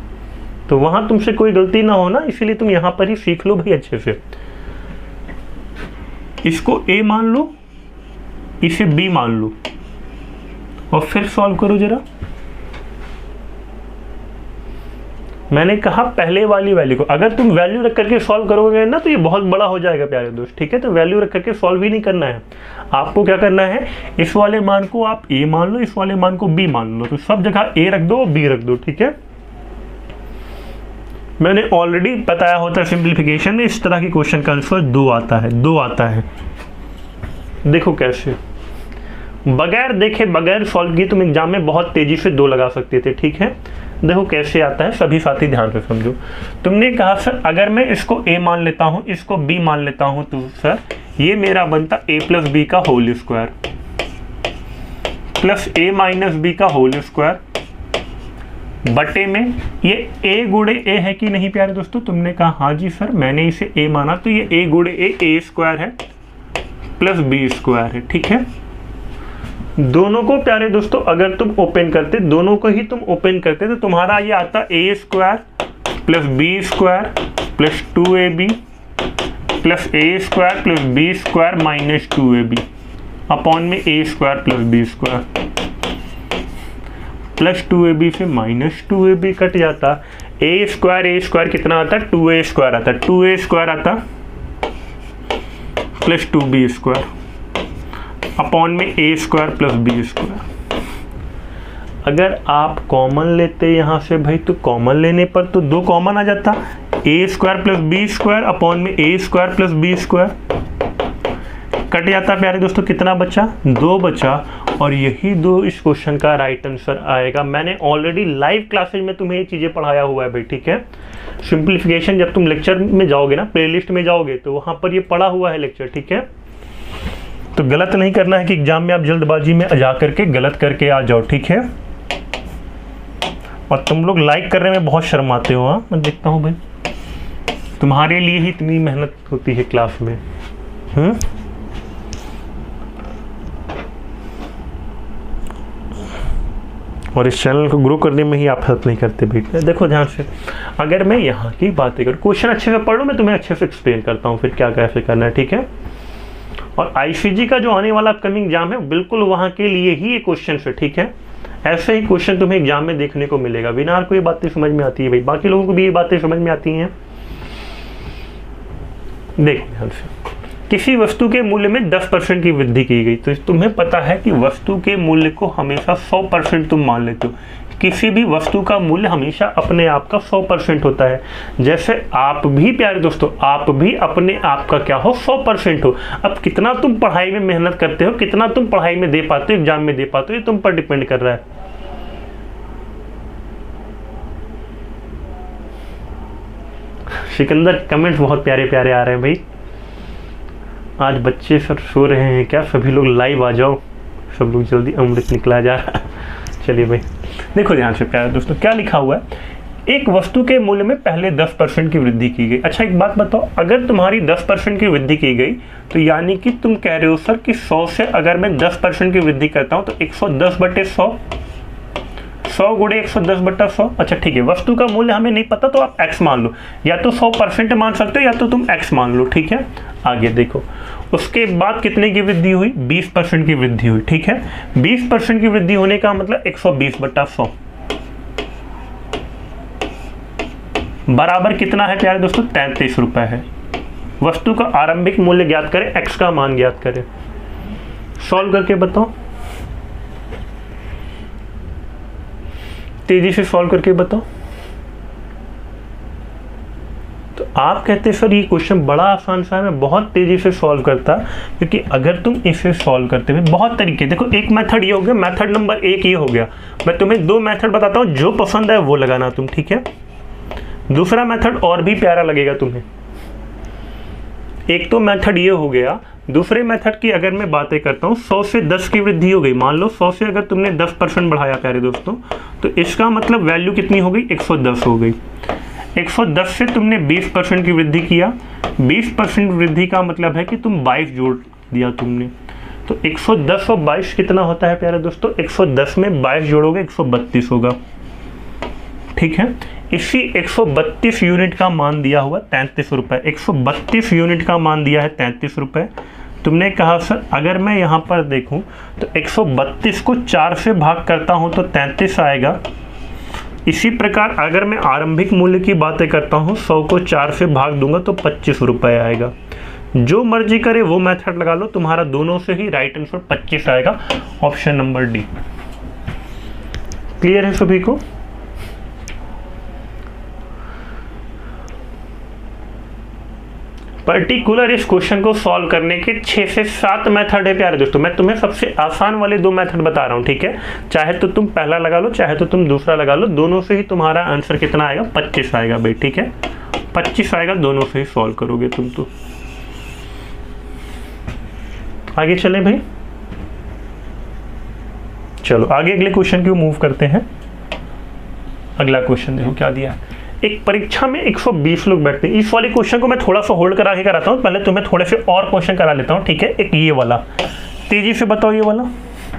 तो वहां तुमसे कोई गलती ना हो ना, इसीलिए तुम यहां पर ही सीख लो भाई अच्छे से। इसको ए मान लो, इसे बी मान लो, और फिर सॉल्व करो जरा। मैंने कहा पहले वाली वैल्यू को अगर तुम वैल्यू रख करके सॉल्व करोगे ना तो ये बहुत बड़ा हो जाएगा प्यारे दोस्त, ठीक है। तो वैल्यू रख करके सॉल्व ही नहीं करना है आपको। क्या करना है, इस वाले मान को आप ए मान लो, इस वाले मान को बी मान लो। तो सब जगह ए रख दो, बी रख दो, ठीक है। मैंने ऑलरेडी बताया होता है सिंप्लीफिकेशन में इस तरह के क्वेश्चन का आंसर 2 आता है, 2 आता है। देखो कैसे, बगैर देखे बगैर सॉल्व किए तुम एग्जाम में बहुत तेजी से 2 लगा सकते थे, ठीक है। देखो कैसे आता है, सभी साथी ध्यान से समझो। तुमने कहा सर अगर मैं इसको a मान लेता हूं, इसको b मान लेता हूं, तो सर ये मेरा बनता a प्लस बी का whole square plus a minus b का होल स्क्वायर बटे में ये a गुणे a है कि नहीं प्यारे दोस्तों। तुमने कहा हाँ जी सर मैंने इसे a माना, तो ये a गुणे a स्क्वायर है प्लस b स्क्वायर है, ठीक है। दोनों को प्यारे दोस्तों अगर तुम ओपन करते, दोनों को ही तुम ओपन करते तो तुम्हारा ये आता a square plus b square plus 2ab plus a square plus b square minus 2ab upon में a square plus b square plus 2ab से माइनस 2ab कट जाता। a स्क्वायर कितना आता, 2a स्क्वायर आता, 2a स्क्वायर आता plus 2b square upon में a square plus b square. अगर आप कॉमन लेते यहाँ से भाई, तो कॉमन लेने पर तो 2 कॉमन आ जाता, a square plus b square upon में a square plus b square cut जाता। प्यारे दोस्तों कितना बचा, 2 बचा, और यही 2 इस क्वेश्चन का राइट आंसर आएगा। मैंने ऑलरेडी लाइव क्लासेज में तुम्हें ये चीज़ें पढ़ाया हुआ है भाई, ठीक है। सिंप्लीफिकेशन जब तुम लेक्चर में जाओगे ना, प्लेलिस्ट में जाओगे, तो वहाँ पर ये पढ़ा हुआ है लेक्चर, ठीक है। तो गलत नहीं करना है कि एग्जाम में आप जल्दबाजी में जा करके गलत करके आ जाओ, ठीक है। और तुम लोग लाइक करने में बहुत शर्माते हो। हाँ मैं देखता हूँ भाई, तुम्हारे लिए ही इतनी मेहनत होती है क्लास में। और इस चैनल को ग्रो करने में ही आप हेल्प नहीं करते भाई। देखो ध्यान से, अगर मैं यहाँ की बातें करूँ, क्वेश्चन अच्छे से पढ़ लो, मैं तुम्हें अच्छे से एक्सप्लेन करता हूँ फिर क्या कैसे करना है, ठीक है। और आईसीजी का जो आने वाला अपकमिंग एग्जाम है बिल्कुल वहाँ के लिए ही ये क्वेश्चन है, ठीक है। ऐसे ही क्वेश्चन तुम्हें एग्जाम में देखने को मिलेगा। विनार को ये बातें समझ में आती है भाई, बाकी लोगों को भी ये बातें समझ में आती हैं। देखो ध्यान से, किसी वस्तु के मूल्य में 10% की वृद्धि की गई, तो तुम्हें पता है कि वस्तु के मूल्य को हमेशा 100% तुम मान लेते हो। किसी भी वस्तु का मूल्य हमेशा अपने आप का 100% होता है। जैसे आप भी प्यारे दोस्तों, आप भी अपने आप का क्या हो, 100% हो। अब कितना तुम पढ़ाई में मेहनत करते हो, कितना तुम पढ़ाई में दे पाते हो, एग्जाम में दे पाते हो, ये तुम पर डिपेंड कर रहा है। सिकंदर कमेंट्स बहुत प्यारे प्यारे आ रहे हैं भाई। आज बच्चे सब सो रहे हैं क्या, सभी लोग लाइव आ जाओ, सब लोग जल्दी, अमृत निकला जा रहा है। चलिए भाई देखो ध्यान से प्यारे दोस्तों, क्या लिखा हुआ है, एक वस्तु के मूल्य में पहले 10% की वृद्धि की गई। अच्छा एक बात बताओ, अगर तुम्हारी 10% की वृद्धि की गई, तो यानी कि तुम कह रहे हो सर कि 100 से अगर मैं 10% की वृद्धि करता हूं तो 110/100, 100 गुणे 110/100। अच्छा ठीक है, वस्तु का मूल्य हमें नहीं पता तो आप x मान लो, या तो 100% मान सकते हो या तो तुम x मान लो, ठीक है। आगे देखो, उसके बाद कितने की वृद्धि हुई, 20% की वृद्धि हुई, ठीक है। 20% की वृद्धि होने का मतलब 120/100 बराबर कितना है प्यारे दोस्तों, 33 रुपए है। वस्तु का आरंभिक मूल्य ज्ञात करें, x का मान ज्ञात करें। सॉल्व करके बताओ, तेजी से सॉल्व करके बताओ। तो आप कहते हैं सर ये क्वेश्चन बड़ा आसान सा है, मैं बहुत तेज़ी से सॉल्व करता, क्योंकि अगर तुम इसे सॉल्व करते हुए बहुत तरीके, देखो एक मेथड ये हो गया, मेथड नंबर 1 ये हो गया। मैं तुम्हें 2 मेथड बताता हूँ, जो पसंद है वो लगाना तुम, ठीक है। दूसरा मेथड और भी प्यारा लगेगा तुम्हें। एक तो मेथड ये हो गया, दूसरे मेथड की अगर मैं बातें करता हूँ, 100 से 10 की वृद्धि हो गई। मान लो 100 से अगर तुमने 10% बढ़ाया प्यारे दोस्तों, तो इसका मतलब वैल्यू कितनी हो गई, 110 हो गई। 110 से तुमने 20% की वृद्धि किया, 20% वृद्धि का मतलब है कि तुम 22 जोड़ दिया तुमने। तो 110 और 22 कितना होता है प्यारे दोस्तों, 110 में 22 जोड़ोगे 132 होगा, ठीक है। इसी 132 यूनिट का मान दिया हुआ 33 रुपये, 132 यूनिट का मान दिया है 33 रुपये। तुमने कहा सर अगर मैं यहाँ पर देखूँ तो 132 को 4 से भाग करता हूँ तो 33 आएगा। इसी प्रकार अगर मैं आरंभिक मूल्य की बातें करता हूँ, 100 को 4 से भाग दूंगा तो 25 रुपये आएगा। जो मर्जी करे वो मेथड लगा लो, तुम्हारा दोनों से ही राइट आंसर 25 आएगा, ऑप्शन नंबर डी। क्लियर है सभी को? पर्टिकुलर इस क्वेश्चन को सॉल्व करने के 6 से 7 मेथड है प्यारे दोस्तों। मैं तुम्हें सबसे आसान वाले 2 मेथड बता रहा हूँ, ठीक है। चाहे तो तुम पहला लगा लो, चाहे तो तुम दूसरा लगा लो, दोनों से ही तुम्हारा आंसर कितना आएगा, 25 आएगा भाई, ठीक है। 25 आएगा, दोनों से ही सॉल्व करोगे तुम। तो आगे चले भाई, चलो आगे अगले क्वेश्चन की ओर मूव करते हैं। अगला क्वेश्चन देखो क्या दिया है। एक परीक्षा में 120 लोग बैठते हैं। इस वाले क्वेश्चन को मैं थोड़ा सा होल्ड करा के कराता हूँ, पहले तुम्हें थोड़े से और क्वेश्चन करा लेता हूँ, ठीक है। एक ये वाला, तेजी से बताओ ये वाला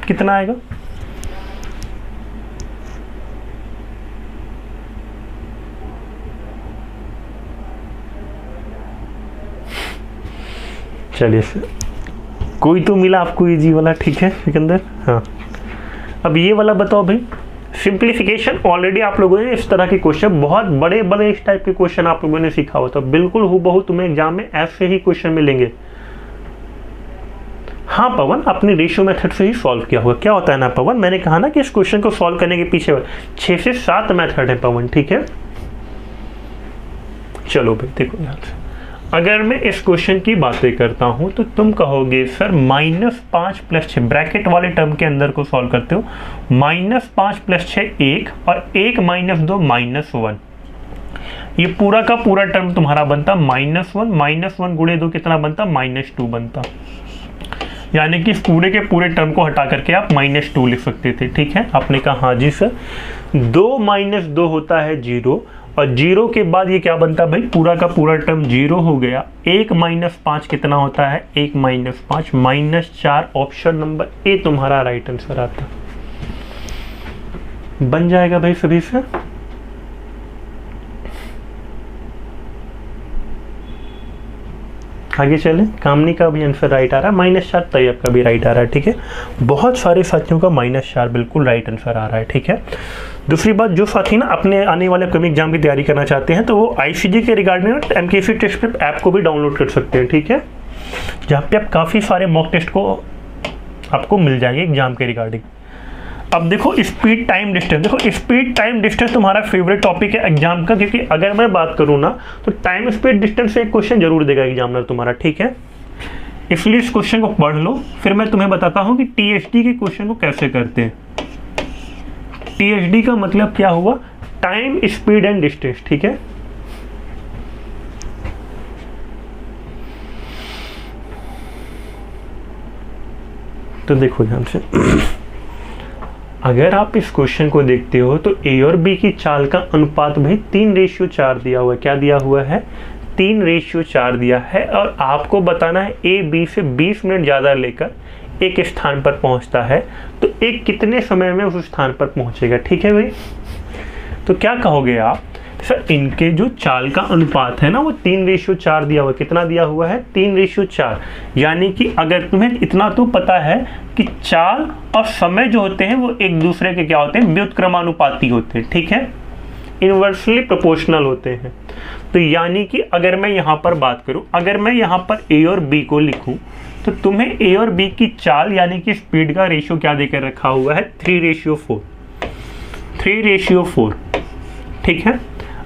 कितना आएगा। चलिए कोई तो मिला आपको इजी वाला, ठीक है सिकंदर। हाँ अब ये वाला बताओ भाई। सिंप्लीफिकेशन ऑलरेडी आप लोगों ने इस तरह के क्वेश्चन, बहुत बड़े बड़े इस टाइप के क्वेश्चन आप लोगों ने सीखा हो, तो बिल्कुल हूबहू तुम्हें एग्जाम में ऐसे ही क्वेश्चन मिलेंगे। हाँ पवन, अपने रेशियो मेथड से ही सॉल्व किया होगा। क्या होता है ना पवन, मैंने कहा ना कि इस क्वेश्चन को सॉल्व करने के पीछे 6 से 7 मेथड है पवन, ठीक है। चलो भाई देखो ध्यान से, अगर मैं इस क्वेश्चन की बातें करता हूं तो तुम कहोगे सर -5 + 6, ब्रैकेट वाले टर्म के अंदर को सॉल्व करते हो, -5 + 6 1 और 1 - 2 -1। ये पूरा का पूरा टर्म तुम्हारा बनता -1 गुणे 2 कितना बनता, -2 बनता। यानी कि इस पूरे के पूरे टर्म को हटा करके आप -2 लिख सकते थे, ठीक है। आपने कहा हाँ जी सर। 2 - 2 होता है 0, और 0 के बाद ये क्या बनता है भाई, पूरा का पूरा टर्म 0 हो गया। 1 - 5 कितना होता है, 1 - 5 -4। ऑप्शन नंबर ए तुम्हारा राइट आंसर आता, बन जाएगा भाई सभी से। आगे चलें, कामनी का भी आंसर राइट आ रहा है, -4 तैयब का भी राइट आ रहा है, ठीक है। बहुत सारे साथियों का -4 बिल्कुल राइट आंसर आ रहा है, ठीक है। दूसरी बात, जो साथी ना अपने आने वाले अपकमिंग एग्जाम की तैयारी करना चाहते हैं तो वो आईसीजी के regarding MKC test prep app को भी डाउनलोड कर सकते हैं, ठीक है। जहाँ पे आप काफ़ी सारे मॉक टेस्ट को आपको मिल जाएंगे एग्जाम के रिगार्डिंग। अब देखो स्पीड टाइम डिस्टेंस, देखो स्पीड टाइम डिस्टेंस तुम्हारा फेवरेट टॉपिक है एग्जाम का, क्योंकि अगर मैं बात करूँ ना तो टाइम स्पीड डिस्टेंस से एक क्वेश्चन जरूर देगा एग्जामिनर तुम्हारा, ठीक है। इसलिए इस क्वेश्चन को पढ़ लो, फिर मैं तुम्हें बताता हूँ कि TSD के क्वेश्चन को कैसे करते हैं। TSD का मतलब क्या हुआ, टाइम स्पीड एंड डिस्टेंस, ठीक है। तो देखो ध्यान से, अगर आप इस क्वेश्चन को देखते हो तो ए और बी की चाल का अनुपात भाई 3:4 दिया हुआ है। क्या दिया हुआ है, 3:4 दिया है, और आपको बताना है ए बी से 20 मिनट ज़्यादा लेकर एक स्थान पर पहुंचता है तो एक कितने समय में उस स्थान पर पहुंचेगा, ठीक है भाई। तो क्या कहोगे आप, सर इनके जो चाल का अनुपात है ना वो 3:4 दिया हुआ है। कितना दिया हुआ है, 3:4। यानी कि अगर तुम्हें इतना तो पता है कि चाल और समय जो होते हैं वो एक दूसरे के क्या होते हैं, व्युत्क्रमानुपाती होते हैं, ठीक है, इनवर्सली प्रोपोर्शनल होते हैं। तो यानी कि अगर मैं यहाँ पर बात करूँ, अगर मैं यहाँ पर ए और बी को लिखूँ तो तुम्हें ए और बी की चाल यानी कि स्पीड का रेशियो क्या देकर रखा हुआ है, 3:4, 3:4, ठीक है।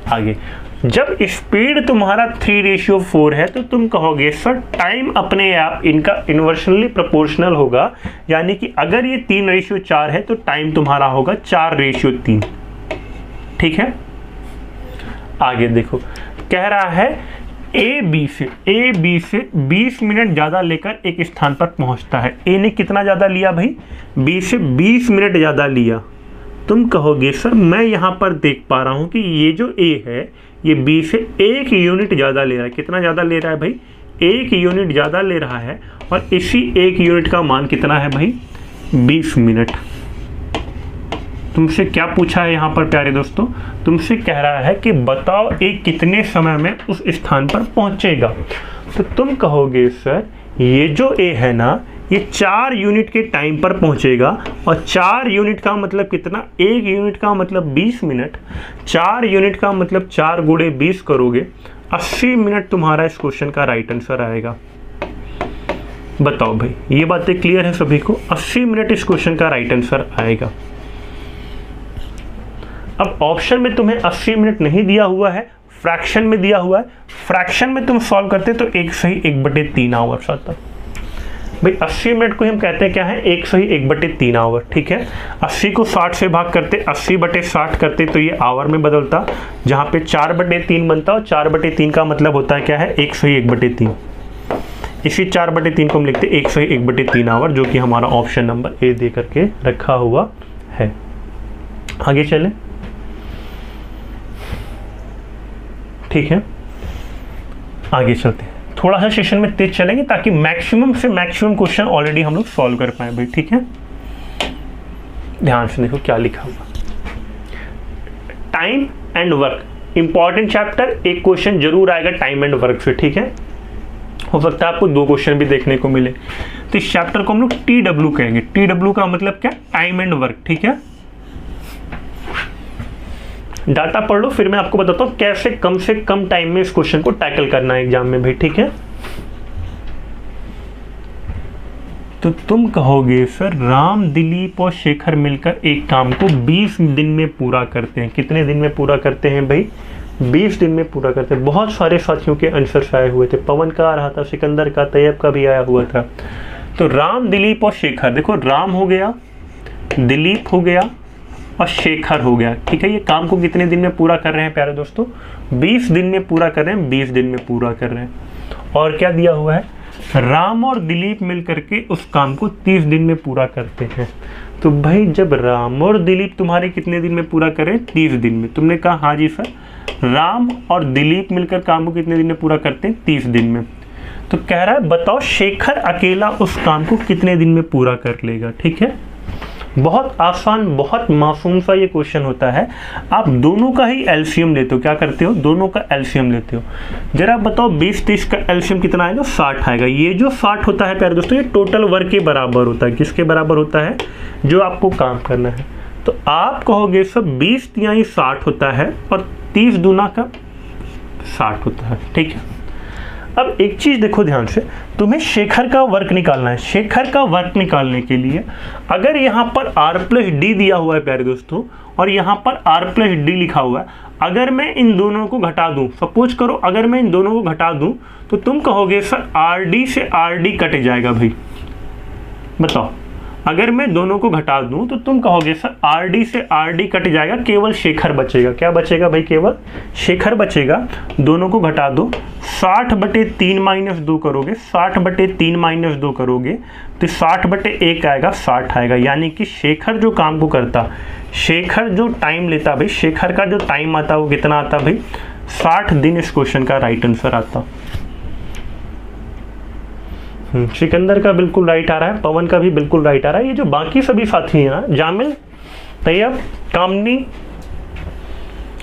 आगे जब स्पीड तुम्हारा 3:4 है तो तुम कहोगे सर टाइम अपने आप इनका इन्वर्सनली प्रोपोर्शनल होगा, यानी कि अगर ये 3:4 है तो टाइम तुम्हारा होगा 4:3। ठीक है, आगे देखो, कह रहा है ए बी से 20 मिनट ज़्यादा लेकर एक स्थान पर पहुंचता है। ए ने कितना ज़्यादा लिया भाई? बी से 20 मिनट ज़्यादा लिया। तुम कहोगे सर मैं यहाँ पर देख पा रहा हूँ कि ये जो ए है ये बी से 1 यूनिट ज़्यादा ले रहा है। कितना ज़्यादा ले रहा है भाई? 1 यूनिट ज़्यादा ले रहा है, और इसी 1 यूनिट का मान कितना है भाई? 20 मिनट। तुमसे क्या पूछा है यहाँ पर प्यारे दोस्तों? तुमसे कह रहा है कि बताओ ए कितने समय में उस स्थान पर पहुँचेगा। तो तुम कहोगे सर ये जो ए है ना ये 4 यूनिट के टाइम पर पहुँचेगा, और 4 यूनिट का मतलब कितना? 1 यूनिट का मतलब 20 मिनट, 4 यूनिट का मतलब 4 गुणे 20 करोगे 80 मिनट तुम्हारा इस क्वेश्चन का राइट आंसर आएगा। बताओ भाई, ये बातें क्लियर है सभी को? 80 मिनट इस क्वेश्चन का राइट आंसर आएगा। अब ऑप्शन में तुम्हें 80 मिनट नहीं दिया हुआ है, फ्रैक्शन में दिया हुआ है। फ्रैक्शन में तुम सॉल्व करते तो 1 सही 1/3 आवर्स आता। भाई 80 मिनट को हम कहते हैं क्या है? 1 सही 1/3 आवर। ठीक है, 80 को 60 से भाग करते, 80/60 करते तो ये आवर में बदलता, जहाँ पे 4/3 बनता, और 4/3 का मतलब होता है क्या है? 1 सही 1/3। इसी 4/3 को हम लिखते 1 सही 1/3 आवर, जो कि हमारा ऑप्शन नंबर ए दे करके रखा हुआ है। आगे चलें। ठीक है, आगे चलते हैं। थोड़ा सा सेशन में तेज चलेंगे ताकि मैक्सिमम से मैक्सिमम क्वेश्चन ऑलरेडी हम लोग सॉल्व कर पाए भाई। ठीक है, ध्यान से देखो क्या लिखा हुआ। Time and work important chapter, एक क्वेश्चन जरूर आएगा टाइम एंड वर्क से। ठीक है, हो सकता है आपको 2 क्वेश्चन भी देखने को मिले। तो इस चैप्टर को हम लोग TW कहेंगे। TW का मतलब क्या? Time and work. ठीक है, डाटा पढ़ लो, फिर मैं आपको बताता हूँ कैसे कम से कम टाइम में इस क्वेश्चन को टैकल करना है एग्जाम में भाई। ठीक है, तो तुम कहोगे सर राम, दिलीप और शेखर मिलकर एक काम को 20 दिन में पूरा करते हैं। कितने दिन में पूरा करते हैं भाई? 20 दिन में पूरा करते हैं। बहुत सारे साथियों के आंसर्स आए हुए थे, पवन का आ रहा था, सिकंदर का, तैयब का भी आया हुआ था। तो राम, दिलीप और शेखर, देखो राम हो गया, दिलीप हो गया और शेखर हो गया। ठीक है, ये काम को कितने दिन में पूरा कर रहे हैं प्यारे दोस्तों? 20 दिन में पूरा कर रहे हैं, 20 दिन में पूरा कर रहे हैं। और क्या दिया हुआ है? राम और दिलीप मिलकर के उस काम को 30 दिन में पूरा करते हैं। तो भाई जब राम और दिलीप तुम्हारे कितने दिन में पूरा करें? 30 दिन में। तुमने कहा हाँ जी सर, राम और दिलीप मिलकर काम को कितने दिन में पूरा करते हैं? 30 दिन में। तो कह रहा है बताओ शेखर अकेला उस काम को कितने दिन में पूरा कर लेगा। ठीक है, बहुत आसान, बहुत मासूम सा ये क्वेश्चन होता है। आप दोनों का ही एलसीएम लेते हो। क्या करते हो? दोनों का एलसीएम लेते हो। जरा बताओ 20-30 का एलसीएम कितना आएगा? 60 आएगा। ये जो 60 होता है प्यारे दोस्तों, ये टोटल वर्क के बराबर होता है। किसके बराबर होता है? जो आपको काम करना है। तो आप कहोगे सब 20 तिहाई 60 होता है, और 30 दूना का 60 होता है। ठीक है, अब एक चीज देखो ध्यान से, तुम्हें शेखर का वर्क निकालना है। शेखर का वर्क निकालने के लिए अगर यहाँ पर R+D दिया हुआ है प्यारे दोस्तों, और यहाँ पर R+D लिखा हुआ है, अगर मैं इन दोनों को घटा दूं, सपोज करो अगर मैं इन दोनों को घटा दूं, तो तुम कहोगे सर RD से RD कट जाएगा भाई। बताओ, अगर मैं दोनों को घटा दूं तो तुम कहोगे सर RD से RD कट जाएगा, केवल शेखर बचेगा। क्या बचेगा भाई? केवल शेखर बचेगा। दोनों को घटा दो, 60/3 - 2 करोगे, 60/3 - 2 करोगे तो 60/1 आएगा, 60 आएगा। यानी कि शेखर जो काम को करता, शेखर जो टाइम लेता भाई, शेखर का जो टाइम आता वो कितना आता भाई? 60 दिन इस क्वेश्चन का राइट आंसर आता। सिकंदर का बिल्कुल राइट आ रहा है, पवन का भी बिल्कुल राइट आ रहा है। ये जो बाकी सभी साथी हैं ना, जामिल, तैयब, कामनी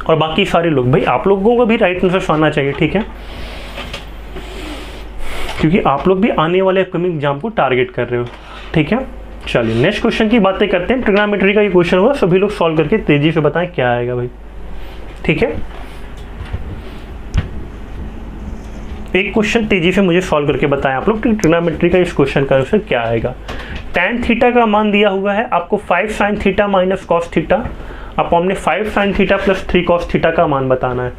और बाकी सारे लोग, भाई आप लोगों को भी राइट आंसर आना चाहिए। ठीक है, क्योंकि आप लोग भी आने वाले अपकमिंग एग्जाम को टारगेट कर रहे हो। ठीक है, चलिए नेक्स्ट क्वेश्चन की बातें करते हैं। ट्रिग्नोमेट्री का ये क्वेश्चन हुआ, सभी लोग सॉल्व करके तेजी से बताएं क्या आएगा भाई। ठीक है, एक क्वेश्चन तेजी से मुझे सॉल्व करके बताएं आप लोग, ट्रिग्नोमेट्री का इस क्वेश्चन का आंसर क्या आएगा। tan थीटा का मान दिया हुआ है आपको 5 sin theta minus cos theta, upon में 5 sin theta plus 3 cos theta का मान बताना है।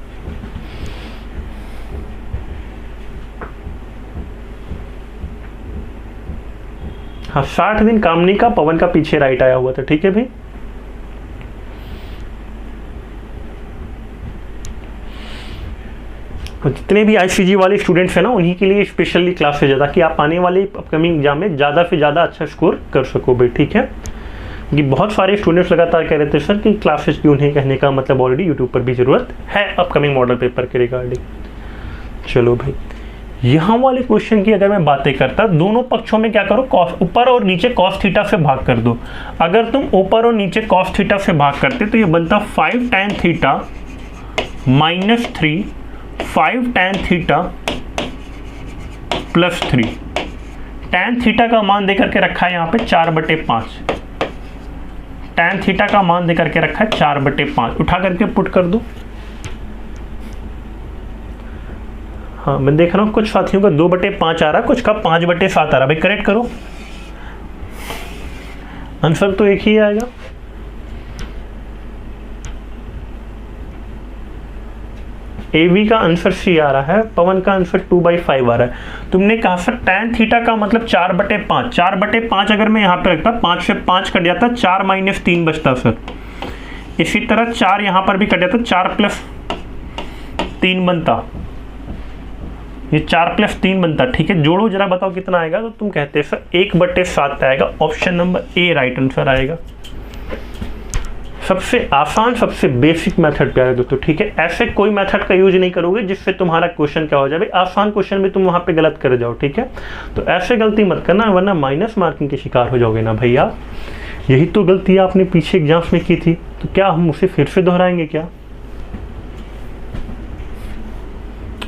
हाँ 60 दिन कामनी का, पवन का पीछे राइट आया हुआ था। ठीक है भाई, जितने भी आईसीजी वाले स्टूडेंट्स हैं ना उन्हीं के लिए स्पेशली क्लास है ज़्यादा, कि आप आने वाले अपकमिंग एग्जाम में ज़्यादा से ज़्यादा अच्छा स्कोर कर सको भाई। ठीक है, कि बहुत सारे स्टूडेंट्स लगातार कह रहे थे सर कि क्लासेस क्यों नहीं, कहने का मतलब ऑलरेडी यूट्यूब पर भी ज़रूरत है अपकमिंग मॉडल पेपर के रिगार्डिंग। चलो भाई, यहाँ वाले क्वेश्चन की अगर मैं बातें करता, दोनों पक्षों में क्या करो, कॉस ऊपर और नीचे कॉस थीटा से भाग कर दो। अगर तुम ऊपर और नीचे कॉस थीटा से भाग करते तो ये बनता 5 tan theta minus 3 5 tan theta plus 3। tan theta का मान देकर के रखा है यहाँ पे 4/5। tan थीटा का मान देकर के रखा है 4/5। उठा करके पुट कर दो। हाँ मैं देख रहा हूँ कुछ साथियों का 2/5 आ रहा है, कुछ का 5/7 आ रहा है। भाई करेक्ट करो, आंसर तो एक ही आएगा। एवी का आंसर सी आ रहा है, पवन का आंसर 2/5 आ रहा है। तुमने कहा सर tan थीटा का मतलब 4/5। 4/5 अगर मैं यहाँ पे रखता, 5 से 5 कट जाता, 4 - 3 बचता सर। इसी तरह 4 यहाँ पर भी कट जाता, 4 + 3 बनता, ये 4 + 3 बनता। ठीक है, जोड़ो जरा, बताओ कितना आएगा। तो तुम कहते हैं सर 1/7 आएगा। Option number A right answer आएगा। सबसे आसान, सबसे बेसिक मेथड पे आएगा दोस्तों। ठीक है, ऐसे कोई मेथड का यूज नहीं करोगे जिससे तुम्हारा क्वेश्चन क्या हो जाए, आसान क्वेश्चन भी तुम वहां पे गलत कर जाओ। ठीक है, तो ऐसे गलती मत करना, वरना माइनस मार्किंग के शिकार हो जाओगे ना भैया। यही तो गलती आपने पीछे एग्जाम्स में की थी, तो क्या हम उसे फिर से दोहराएंगे क्या?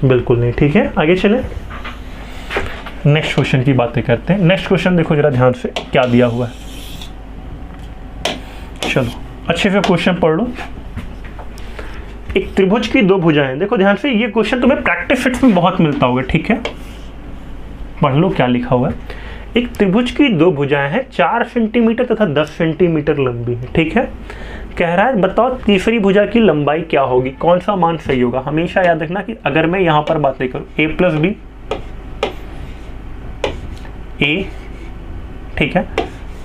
बिल्कुल नहीं। ठीक है, आगे चले, नेक्स्ट क्वेश्चन की बातें करते हैं। नेक्स्ट क्वेश्चन देखो जरा ध्यान से क्या दिया हुआ है। चलो अच्छे से क्वेश्चन पढ़ लो। एक त्रिभुज की 2 भुजाएं, देखो ध्यान से, ये क्वेश्चन तुम्हें प्रैक्टिस सेट्स में बहुत मिलता होगा। ठीक है, पढ़ लो क्या लिखा हुआ है। एक त्रिभुज की 2 भुजाएं हैं, 4 सेंटीमीटर तथा 10 सेंटीमीटर लंबी है। ठीक है, कह रहा है बताओ तीसरी भुजा की लंबाई क्या होगी, कौन सा मान सही होगा। हमेशा याद रखना कि अगर मैं यहां पर बातें करूं a + b, a, ठीक है,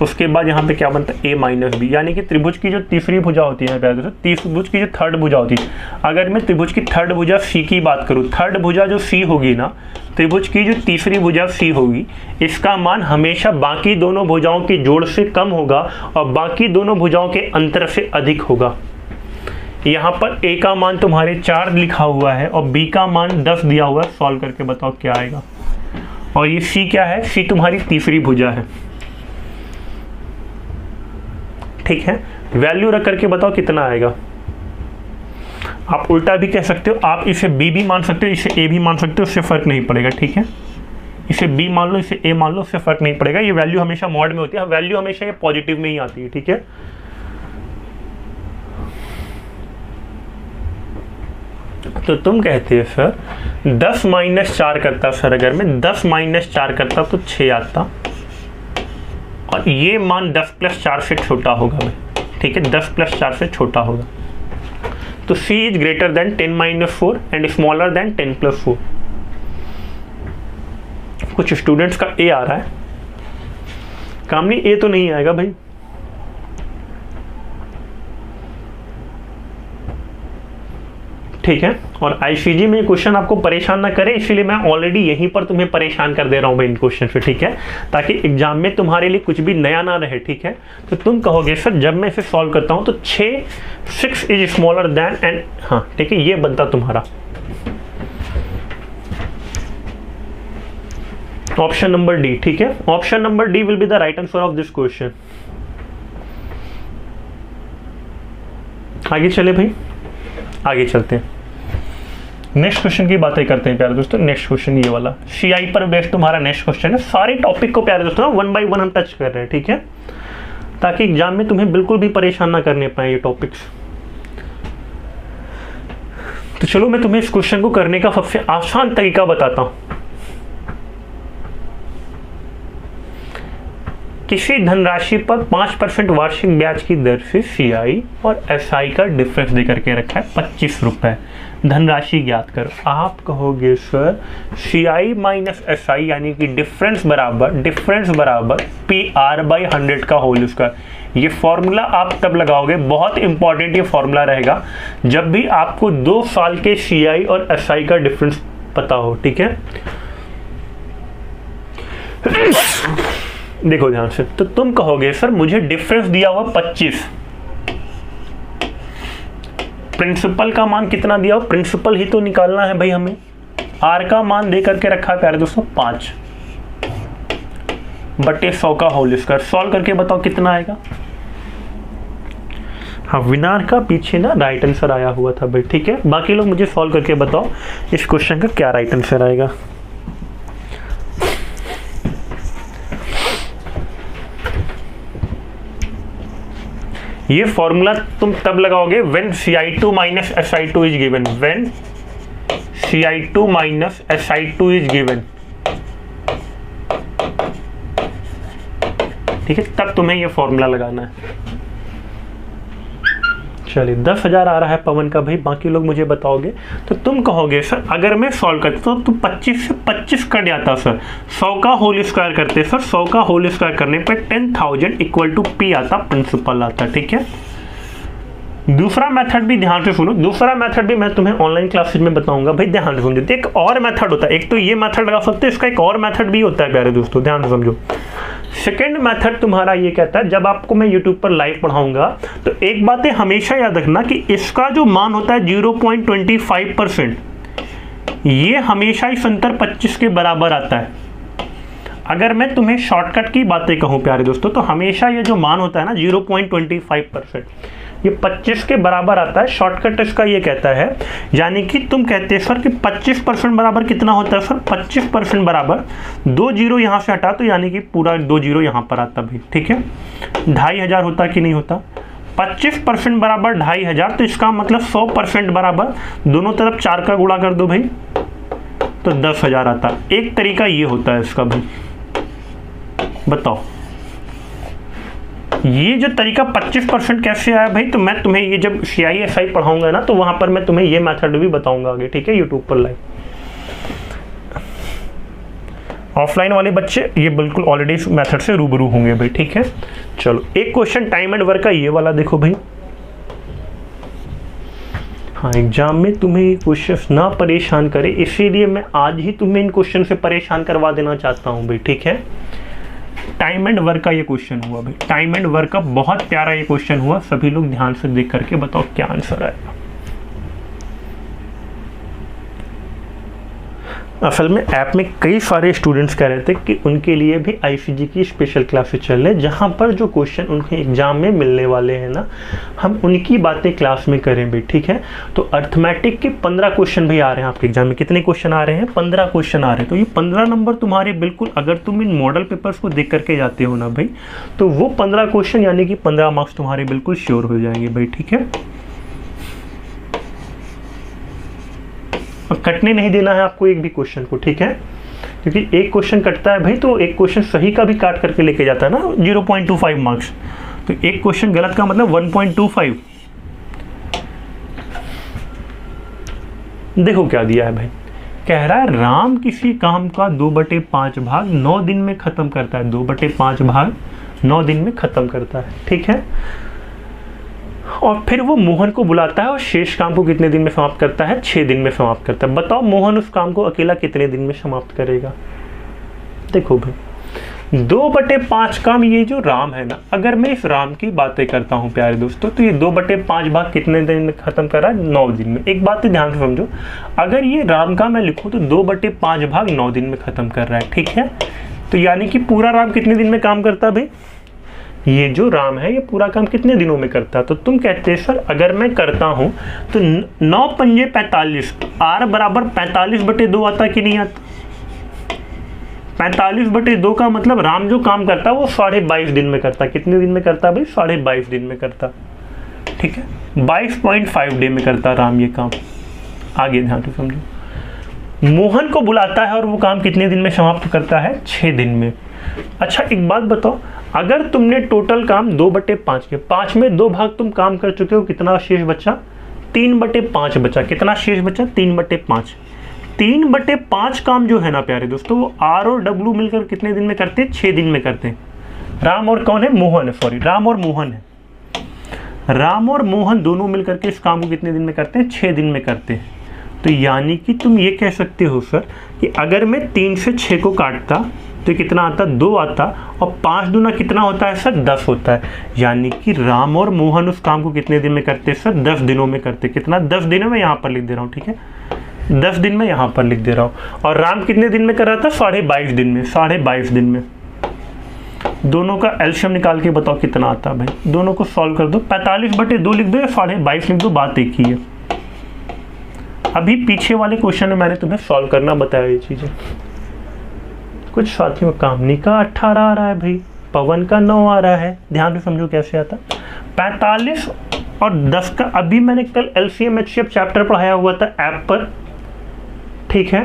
उसके बाद यहाँ पे क्या बनता है a - b, यानी कि त्रिभुज की जो तीसरी भुजा होती है प्यारे दोस्तों, त्रिभुज की जो थर्ड भुजा होती है, अगर मैं त्रिभुज की थर्ड भुजा c की बात करूँ, थर्ड भुजा जो c होगी ना, त्रिभुज की जो तीसरी भुजा c होगी, इसका मान हमेशा बाकी दोनों भुजाओं के जोड़ से कम होगा और बाकी दोनों भुजाओं के अंतर से अधिक होगा। यहाँ पर a का मान तुम्हारे 4 लिखा हुआ है और b का मान 10 दिया हुआ है। सॉल्व करके बताओ क्या आएगा। और ये c क्या है, c तुम्हारी तीसरी भुजा है। ठीक है, वैल्यू रख करके बताओ कितना आएगा। आप उल्टा भी कह सकते हो, आप इसे b भी मान सकते हो, इसे a भी मान सकते हो, उससे फर्क नहीं पड़ेगा। ठीक है, इसे b मान लो, इसे a मान लो, उससे फर्क नहीं पड़ेगा। ये वैल्यू हमेशा मॉड में होती है, वैल्यू हमेशा ये पॉजिटिव में ही आती है। ठीक है, तो तुम कहते हो सर 10 - 4 करता, सर अगर मैं 10 - 4 करता तो 6 आता, और ये मान 10 + 4 से छोटा होगा भाई। ठीक है, 10 + 4 से छोटा होगा, तो c is greater than 10 - 4 and smaller than 10 + 4। कुछ स्टूडेंट्स का a आ रहा है, कामनी a तो नहीं आएगा भाई। ठीक है, और आईसीजी में क्वेश्चन आपको परेशान ना करे, इसीलिए मैं ऑलरेडी यहीं पर तुम्हें परेशान कर दे रहा हूँ भाई इन क्वेश्चन से। ठीक है, ताकि एग्जाम में तुम्हारे लिए कुछ भी नया ना रहे। ठीक है, तो तुम कहोगे सर जब मैं इसे सॉल्व करता हूँ तो 6 इज स्मॉलर देन एंड, हाँ ठीक है, ये बनता तुम्हारा ऑप्शन नंबर डी। ठीक है, option number D will be the right answer of this question. आगे चले भाई, आगे चलते हैं, नेक्स्ट क्वेश्चन की बातें करते हैं प्यारे दोस्तों। नेक्स्ट क्वेश्चन ये वाला सीआई पर बेस्ड तुम्हारा नेक्स्ट क्वेश्चन है। सारे टॉपिक को प्यारे दोस्तों 1 by 1 हम टच कर रहे हैं। ठीक है, ताकि एग्जाम में तुम्हें बिल्कुल भी परेशान ना करने पाए ये टॉपिक्स। तो चलो मैं तुम्हें इस क्वेश्चन को करने का सबसे आसान तरीका बताता हूं। किसी धनराशि पर 5% वार्षिक ब्याज की दर से सीआई और एसआई का डिफरेंस देकर के रखा है 25 रुपए। धनराशि ज्ञात करो। आप कहोगे सर CI माइनस SI यानी कि डिफरेंस बराबर PR/100 का होल स्क्वायर। ये फॉर्मूला आप तब लगाओगे, बहुत इंपॉर्टेंट ये फॉर्मूला रहेगा जब भी आपको 2 साल के CI और SI का डिफरेंस पता हो, ठीक है। देखो ध्यान से, तो तुम कहोगे सर मुझे डिफरेंस दिया हुआ 25, प्रिंसिपल का मान कितना दिया हो, प्रिंसिपल ही तो निकालना है भाई हमें। R का मान दे करके रखा है प्यारे दोस्तों 5 बटे 100 का होल स्क्वायर। सॉल्व करके बताओ कितना आएगा। हाँ, विनार का पीछे ना राइट आंसर आया हुआ था भाई, ठीक है। बाकी लोग मुझे सॉल्व करके बताओ इस क्वेश्चन का क्या राइट आंसर आएगा। ये फॉर्मूला तुम तब लगाओगे when CI2 minus SI2 is given, when CI2 minus SI2 is given, ठीक है, तब तुम्हें ये फॉर्मूला लगाना है। चलिए 10,000 आ रहा है पवन का भाई, बाकी लोग मुझे बताओगे। तो तुम कहोगे सर अगर मैं सॉल्व करता तो 25 से 25 कट जाता सर, 100 का होल स्क्वायर करते सर, 100 का होल स्क्वायर करने पर 10,000 इक्वल टू P आता, प्रिंसिपल आता, ठीक है। दूसरा मेथड भी ध्यान से सुनो, दूसरा मेथड भी मैं तुम्हें ऑनलाइन क्लासेज में बताऊंगा भाई, ध्यान से समझो। एक और मेथड होता है, एक तो ये मेथड लगा सकते हो, इसका एक और मेथड भी होता है प्यारे दोस्तों, ध्यान से समझो। सेकेंड मेथड तुम्हारा ये कहता है, जब आपको मैं यूट्यूब पर लाइव पढ़ाऊंगा तो एक बात हमेशा याद रखना कि इसका जो मान होता है 0.25%, ये हमेशा इस अंतर 25 के बराबर आता है। अगर मैं तुम्हें शॉर्टकट की बातें कहूं प्यारे दोस्तों, तो हमेशा ये जो मान होता है ना 0.25%, ये 25 के बराबर आता है। शॉर्टकट इसका ये कहता है, यानी कि तुम कहते हैं सर कि 25% बराबर कितना होता है सर, 25% बराबर 2 जीरो यहाँ से हटा तो यानी कि पूरा 2 जीरो यहाँ पर आता भाई, ठीक है। 2,500 होता कि नहीं होता, 25% बराबर 2,500, तो इसका मतलब 100% बराबर दोनों तरफ 4 का गुणा कर दो भाई, तो 10,000 आता। एक तरीका ये होता है इसका भाई, बताओ ये जो तरीका 25% कैसे आया भाई। तो मैं तुम्हें ये जब CI/SI पढ़ाऊंगा ना, तो वहां पर मैं तुम्हें ये मेथड भी बताऊंगा आगे, ठीक है, यूट्यूब पर लाइव। ऑफलाइन वाले बच्चे ये बिल्कुल ऑलरेडी इस मेथड से रूबरू होंगे भाई, ठीक है। चलो एक क्वेश्चन टाइम एंड वर्क का ये वाला देखो भाई। हाँ, एग्जाम में तुम्हें ये क्वेश्चन ना परेशान करे, इसीलिए मैं आज ही तुम्हें इन क्वेश्चन से परेशान करवा देना चाहता हूँ भाई, ठीक है। टाइम एंड वर्क का ये क्वेश्चन हुआ भाई, टाइम एंड वर्क का बहुत प्यारा ये क्वेश्चन हुआ। सभी लोग ध्यान से देख करके बताओ क्या आंसर आएगा। असल में ऐप में कई सारे स्टूडेंट्स कह रहे थे कि उनके लिए भी ICG की स्पेशल क्लासेस चल रहे, जहां पर जो क्वेश्चन उनके एग्जाम में मिलने वाले हैं ना, हम उनकी बातें क्लास में करें भी, ठीक है। तो अर्थमेटिक के 15 क्वेश्चन भी आ रहे हैं आपके एग्जाम में। कितने क्वेश्चन आ रहे हैं? 15 क्वेश्चन आ रहे हैं। तो ये 15 नंबर तुम्हारे बिल्कुल, अगर तुम इन मॉडल पेपर्स को देख करके जाते हो ना भाई, तो वो 15 क्वेश्चन यानी कि 15 मार्क्स तुम्हारे बिल्कुल श्योर हो जाएंगे भाई, ठीक है। और कटने नहीं देना है आपको एक भी क्वेश्चन को, ठीक है, क्योंकि एक क्वेश्चन कटता है भाई तो एक क्वेश्चन सही का भी काट करके लेके जाता है ना 0.25 मार्क्स। तो एक क्वेश्चन गलत का मतलब 1.25। देखो क्या दिया है भाई, कह रहा है राम किसी काम का 2/5 भाग 9 दिन में खत्म करता है। 2/5 भाग 9 दिन में खत्म करता है, ठीक है। और फिर वो मोहन को बुलाता है और शेष काम को कितने दिन में समाप्त करता है? 6 दिन में समाप्त करता है। बताओ मोहन उस काम को अकेला कितने दिन में समाप्त करेगा? देखो भाई 2/5 काम, ये जो राम है ना, अगर मैं इस राम की बातें करता हूँ प्यारे दोस्तों, तो ये 2/5 भाग कितने दिन में खत्म कर रहा है? 9 दिन में। एक बात ध्यान से समझो, अगर ये राम का मैं लिखूँ तो 2/5 भाग 9 दिन में खत्म कर रहा है, ठीक है। तो यानी कि पूरा राम कितने दिन में काम करता है भाई? ये जो राम है ये पूरा काम कितने दिनों में करता है? तो तुम कहते हैं सर अगर मैं करता हूं तो 9 पंजे 45, R बराबर 45/2 आता कि नहीं आता? 45/2 का मतलब राम जो काम करता है वो 22.5 दिन में करता है। कितने दिन में करता है भाई? 22.5 दिन में करता, ठीक है। 22.5 डे में करता राम ये काम। आगे ध्यान से समझो, मोहन को बुलाता है और वो काम कितने दिन में समाप्त करता है? 6 दिन में। अच्छा एक बात बताओ, अगर तुमने टोटल काम 2/5 के 5 में 2 भाग तुम काम कर चुके हो, कितना शेष बचा? 3/5 बचा। कितना शेष बचा? 3/5। 3/5 काम जो है ना प्यारे दोस्तों, वो आर और डब्लू मिलकर कितने दिन में करते हैं? 6 दिन में करते हैं। राम और कौन है? मोहन है, सॉरी राम और मोहन है। राम और मोहन दोनों मिलकर के इस काम को कितने दिन में करते हैं? 6 दिन में करते हैं। तो यानी कि तुम ये कह सकते हो सर कि अगर मैं 3 से 6 को काटता तो कितना आता? 2 आता, और 5 दूना कितना होता है सर? 10 होता है। यानी कि राम और मोहन उस काम को कितने दिन में करते सर? 10 दिनों में करते। कितना? 10 दिनों में यहाँ पर लिख दे रहा हूँ, ठीक है, 10 दिन में यहाँ पर लिख दे रहा हूँ। और राम कितने दिन में कर रहा था? 22.5 दिन में। 22.5 दिन में। दोनों का एलसीएम निकाल के बताओ कितना आता है भाई। दोनों को सॉल्व कर दो। 45/2 लिख दो या 22.5 लिख दो, बात एक ही है। अभी पीछे वाले क्वेश्चन में मैंने तुम्हें सॉल्व करना बताया ये चीजें। कुछ साथियों कामनी का 18 आ रहा है भाई, पवन का 9 आ रहा है। ध्यान से समझो कैसे आता। 45 और 10 का अभी मैंने कल एलसीएम एचसीएफ चैप्टर पढ़ाया हुआ था ऐप पर, ठीक है।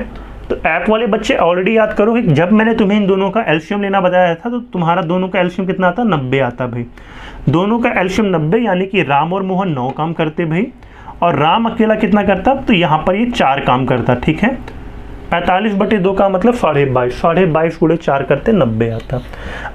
तो ऐप वाले बच्चे ऑलरेडी याद करो कि जब मैंने तुम्हें इन दोनों का एलसीएम लेना बताया था तो तुम्हारा दोनों का एलसीएम कितना आता? 90 आता भाई। दोनों का एलसीएम 90, यानी कि राम और मोहन 9 काम करते भाई, और राम अकेला कितना करता? तो यहाँ पर ये 4 काम करता, ठीक है। 45/2 का मतलब 22.5, 22.5 गुणे 4 करते 90 आता।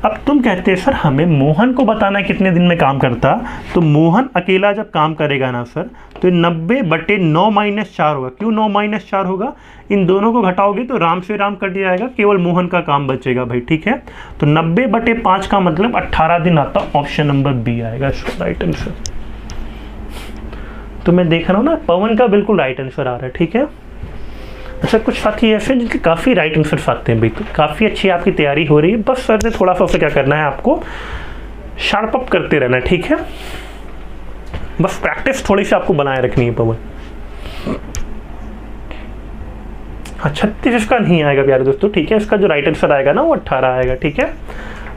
अब तुम कहते हैं सर हमें मोहन को बताना है कितने दिन में काम करता, तो मोहन अकेला जब काम करेगा ना सर तो 90/9 - 4 होगा। क्यों 9 - 4 होगा? इन दोनों को घटाओगे तो राम से राम कट जाएगा, केवल मोहन का काम बचेगा भाई, ठीक है। तो 90/5 का मतलब 18 दिन आता। ऑप्शन नंबर बी आएगा इसका राइट आंसर। तो मैं देख रहा हूँ ना पवन का बिल्कुल राइट आंसर आ रहा है, ठीक है। अच्छा, कुछ साथी ऐसे हैं जिनके काफ़ी राइट आंसर आते हैं भाई, तो काफ़ी अच्छी आपकी तैयारी हो रही है। बस सर ने थोड़ा सा उसे क्या करना है, आपको शार्प अप करते रहना है, ठीक है। बस प्रैक्टिस थोड़ी सी आपको बनाए रखनी है पवन। हाँ, 36 इसका नहीं आएगा प्यारे दोस्तों, ठीक है। इसका जो राइट आंसर आएगा ना वो 18 आएगा, ठीक है।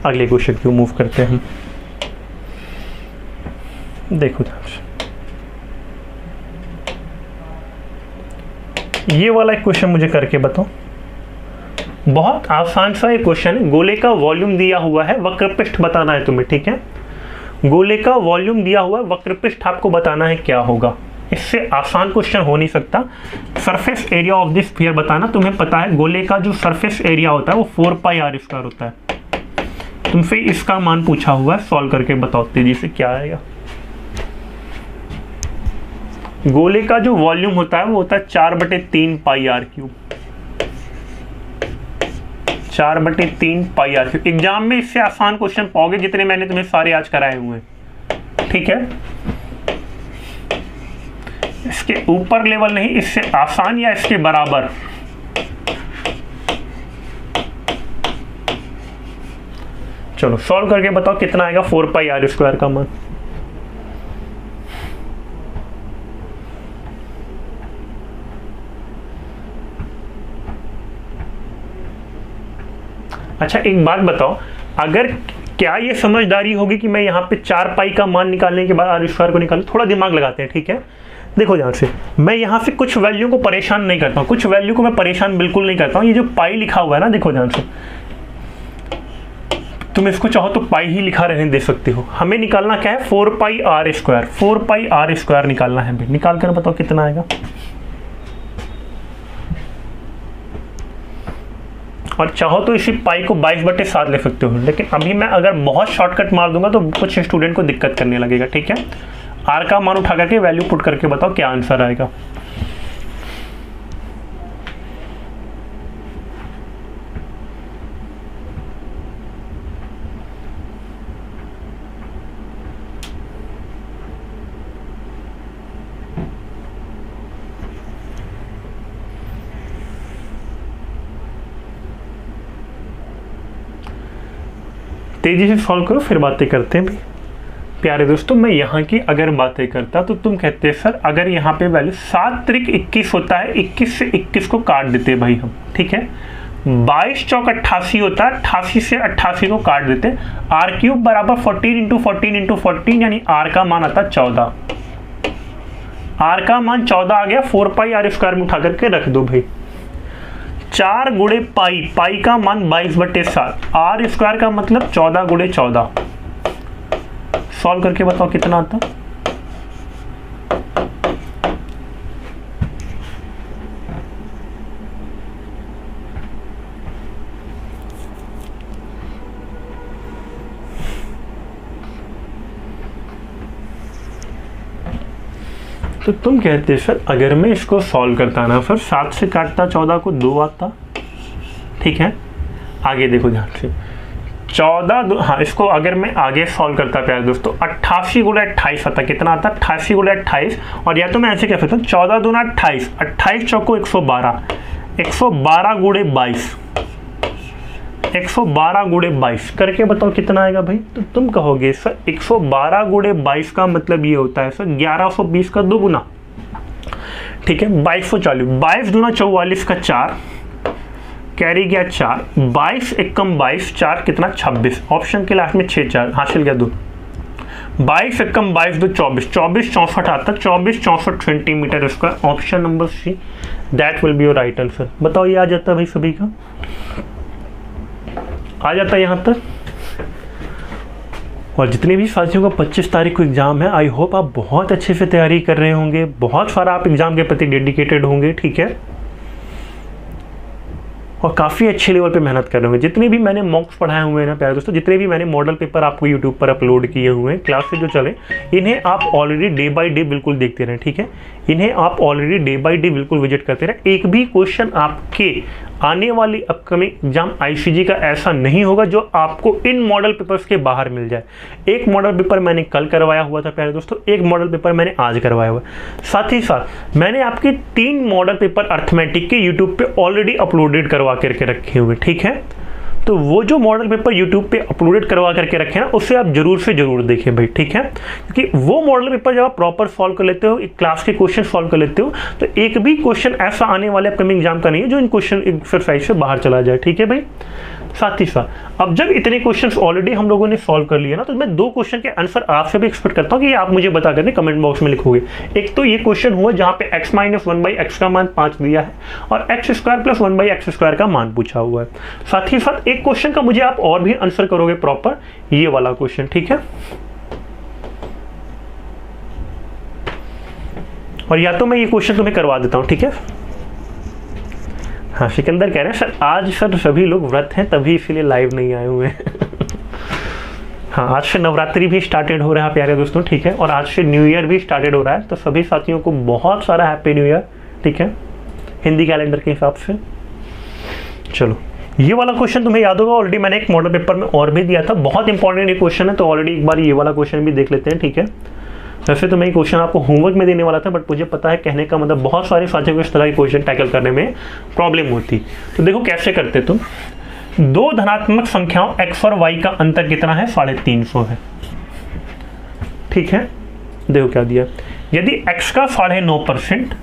अगले क्वेश्चन की मूव करते हैं हम। देखो ये वाला एक क्वेश्चन मुझे करके बताओ। बहुत आसान सा ये क्वेश्चन है। गोले का वॉल्यूम दिया हुआ है, वक्रपृष्ठ बताना है तुम्हें, ठीक है। गोले का वॉल्यूम दिया हुआ है, वक्रपृष्ठ आपको बताना है क्या होगा। इससे आसान क्वेश्चन हो नहीं सकता। Surface area of this sphere बताना। तुम्हें पता है गोले का जो सरफेस एरिया होता है वो 4πr² होता है। तुमसे इसका मान पूछा हुआ है, सॉल्व करके बताओ तेजी से क्या आएगा। गोले का जो वॉल्यूम होता है वो होता है 4/3πr³। 4/3πr³। एग्जाम में इससे आसान क्वेश्चन पाओगे जितने मैंने तुम्हें सारे आज कराए हुए हैं, ठीक है। इसके ऊपर लेवल नहीं, इससे आसान या इसके बराबर। चलो सॉल्व करके बताओ कितना आएगा 4πr² का मान। अच्छा एक बात बताओ, अगर क्या ये समझदारी होगी कि मैं यहाँ पे 4π का मान निकालने के बाद r² को निकालूं? थोड़ा दिमाग लगाते हैं, ठीक है। देखो ध्यान से, मैं यहाँ से कुछ वैल्यू को परेशान नहीं करता हूँ, कुछ वैल्यू को मैं परेशान बिल्कुल नहीं करता हूँ। ये जो पाई लिखा हुआ है ना, देखो ध्यान से, तुम इसको चाहो तो पाई ही लिखा रहने दे सकते हो। हमें निकालना क्या है? 4πr²। 4πr² निकालना है भाई। निकाल कर बताओ कितना आएगा। और चाहो तो इसी पाई को 22/7 ले सकते हो, लेकिन अभी मैं अगर बहुत शॉर्टकट मार दूंगा तो कुछ स्टूडेंट को दिक्कत करने लगेगा, ठीक है। आर का मान उठा करके वैल्यू पुट करके बताओ क्या आंसर आएगा। तेजी से सॉल्व करो, फिर बातें करते हैं भाई। प्यारे दोस्तों, मैं यहाँ की अगर बातें करता तो तुम कहते हैं सर अगर यहाँ पे वैल्यू 7 त्रिक 21 होता है, 21 से 21 को काट देते भाई हम, ठीक है। 22 चौक 88 होता है, 88 से 88 को काट देते। r³ बराबर 14 × 14 × 14, यानी r का मान आता 14। r का मान 14 आ गया, 4πr² में उठा करके रख दो भाई। 4 गुणे पाई, पाई का मान 22/7, r² का मतलब 14 गुणे 14। सॉल्व करके बताओ कितना आता। तो तुम कहते सर अगर मैं इसको सॉल्व करता ना सर, 7 से काटता 14 को 2 आता, ठीक है। आगे देखो ध्यान से, 14 हाँ, इसको अगर मैं आगे सॉल्व करता प्यारे दोस्तों, 88 गुणा 28 आता, कितना आता 88 गुणा 28, और या तो मैं ऐसे कह सकता हूँ 14 दूना 28, 28 चौको 112, 112 गुणे 22, 112 गुणे 22 करके बताओ कितना आएगा भाई। तो तुम कहोगे सर 112 गुणे 22 का मतलब ये होता है सर 1120 का दोगुना, ठीक है। 2240, 22 दूना 44 का 4, कैरी गया 4, 22 एकम 22, 4 कितना 26, ऑप्शन के लास्ट में 6 4 हासिल गया 2, 22 एकम 22 2 24, 24 64 आता, 24 64 सेंटीमीटर इसका, option number see that will be your right answer. बताओ ये आ जाता है भाई, सभी का आ जाता है यहाँ तक। और जितने भी साथियों का 25 तारीख को एग्जाम है, आई होप आप बहुत अच्छे से तैयारी कर रहे होंगे, बहुत सारा आप एग्जाम के प्रति डेडिकेटेड होंगे, ठीक है, और काफ़ी अच्छे लेवल पे मेहनत कर रहे होंगे। जितने भी मैंने मॉक्स पढ़ाए हुए हैं ना प्यारे दोस्तों, जितने भी मैंने मॉडल पेपर आपको यूट्यूब पर अपलोड किए हुए हैं क्लासेस जो चले, इन्हें आप ऑलरेडी डे बाय डे बिल्कुल देखते रहें, ठीक है। इन्हें आप ऑलरेडी डे बाय डे बिल्कुल विजिट करते रहें। एक भी क्वेश्चन आपके आने वाली अपकमिंग एग्जाम आईसीजी का ऐसा नहीं होगा जो आपको इन मॉडल पेपर्स के बाहर मिल जाए। एक मॉडल पेपर मैंने कल करवाया हुआ था प्यारे दोस्तों, एक मॉडल पेपर मैंने आज करवाया हुआ, साथ ही साथ मैंने आपके 3 मॉडल पेपर अर्थमेटिक के यूट्यूब पे ऑलरेडी अपलोडेड करवा करके रखे हुए, ठीक है। तो वो जो मॉडल पेपर यूट्यूब पे अपलोडेड करवा करके रखे ना, उससे आप जरूर से जरूर देखें भाई, ठीक है। क्योंकि वो मॉडल पेपर जब आप प्रॉपर सॉल्व कर लेते हो, एक क्लास के क्वेश्चन सॉल्व कर लेते हो, तो एक भी क्वेश्चन ऐसा आने वाले अपकमिंग एग्जाम का नहीं है जो इन क्वेश्चन एक्सरसाइज से बाहर चला जाए, ठीक है भाई। साथ ही साथ अब जब इतने क्वेश्चंस ऑलरेडी हम लोगों ने सॉल्व कर लिए ना, तो मैं 2 क्वेश्चन के आंसर आपसे भी एक्सपेक्ट करता हूँ कि आप मुझे बता करके कमेंट बॉक्स में लिखोगे। एक तो ये क्वेश्चन हुआ जहाँ पे x - 1/x का मान 5 दिया है और x² + 1/x² का मान पूछा हुआ है। साथ ही साथ एक क्वेश्चन का मुझे आप और भी आंसर करोगे प्रॉपर, ये वाला क्वेश्चन, ठीक है। और या तो मैं ये क्वेश्चन तुम्हें करवा देता हूँ, ठीक है। हाँ, सिकंदर कह रहे हैं सर आज सर सभी लोग व्रत हैं तभी इसीलिए लाइव नहीं आए हुए हैं। हाँ, आज से नवरात्रि भी स्टार्टेड हो रहा है प्यारे दोस्तों, ठीक है, और आज से न्यू ईयर भी स्टार्टेड हो रहा है, तो सभी साथियों को बहुत सारा हैप्पी न्यू ईयर, ठीक है, हिंदी कैलेंडर के हिसाब से। चलो, ये वाला क्वेश्चन तुम्हें याद होगा, ऑलरेडी मैंने एक मॉडल पेपर में और भी दिया था, बहुत इंपॉर्टेंट ये क्वेश्चन है, तो ऑलरेडी एक बार ये वाला क्वेश्चन भी देख लेते हैं, ठीक है। वैसे तो मैं ये क्वेश्चन आपको होमवर्क में देने वाला था, बट मुझे पता है कहने का मतलब बहुत सारे साथियों को इस तरह के क्वेश्चन टैकल करने में प्रॉब्लम होती। तो देखो कैसे करते तुम, 2 धनात्मक संख्याओं x और y का अंतर कितना है, 350 है, ठीक है। देखो क्या दिया, यदि x का 9.5%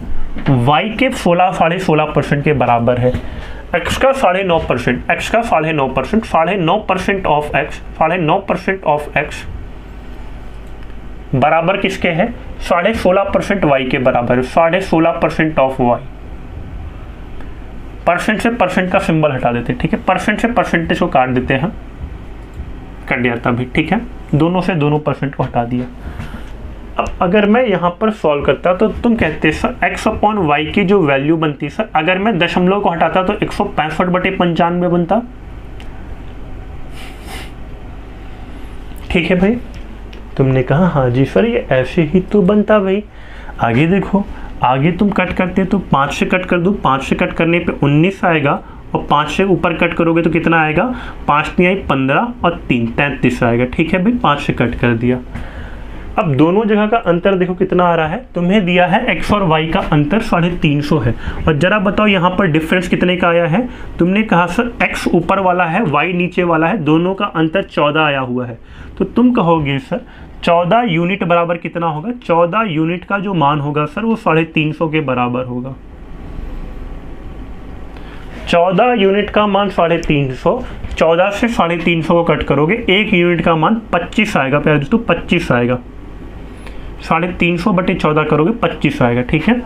y के 16.5% के बराबर है, x का 9.5%, x का 9.5%, 9.5% ऑफ x, 9.5% ऑफ x बराबर किसके है, 16.5% y के बराबर है, 16.5% ऑफ y। परसेंट से परसेंट का सिंबल हटा देते, ठीक है, परसेंट से परसेंटेज को काट देते हैं, कट दिया था भी, ठीक है, दोनों से दोनों परसेंट को हटा दिया। अब अगर मैं यहाँ पर सॉल्व करता तो तुम कहते सर x/y की जो वैल्यू बनती सर, अगर मैं दशमलव को हटाता तो 165/95 बनता, ठीक है भाई। तुमने कहा हाँ जी सर ये ऐसे ही तो बनता भाई। आगे देखो, आगे तुम कट करते तो 5 से कट कर दो, 5 से कट करने पे 19 आएगा, और 5 से ऊपर कट करोगे तो कितना आएगा, 5 नहीं आई 15 और 3 33 आएगा, ठीक है भाई, 5 से कट कर दिया। अब दोनों जगह का अंतर देखो कितना आ रहा है, तुम्हें दिया है x और y का अंतर 350 है, और जरा बताओ यहाँ पर डिफरेंस कितने का आया है। तुमने कहा सर x ऊपर वाला है y नीचे वाला है, दोनों का अंतर 14 आया हुआ है, तो तुम कहोगे सर 14 यूनिट बराबर कितना होगा, 14 यूनिट का जो मान होगा सर वो 350 के बराबर होगा। 14 यूनिट का मान 350, 14 से 350 को कट करोगे, 1 यूनिट का मान 25 आएगा प्यारे दोस्तों, 25 आएगा, 350/14 करोगे 25 आएगा, ठीक है।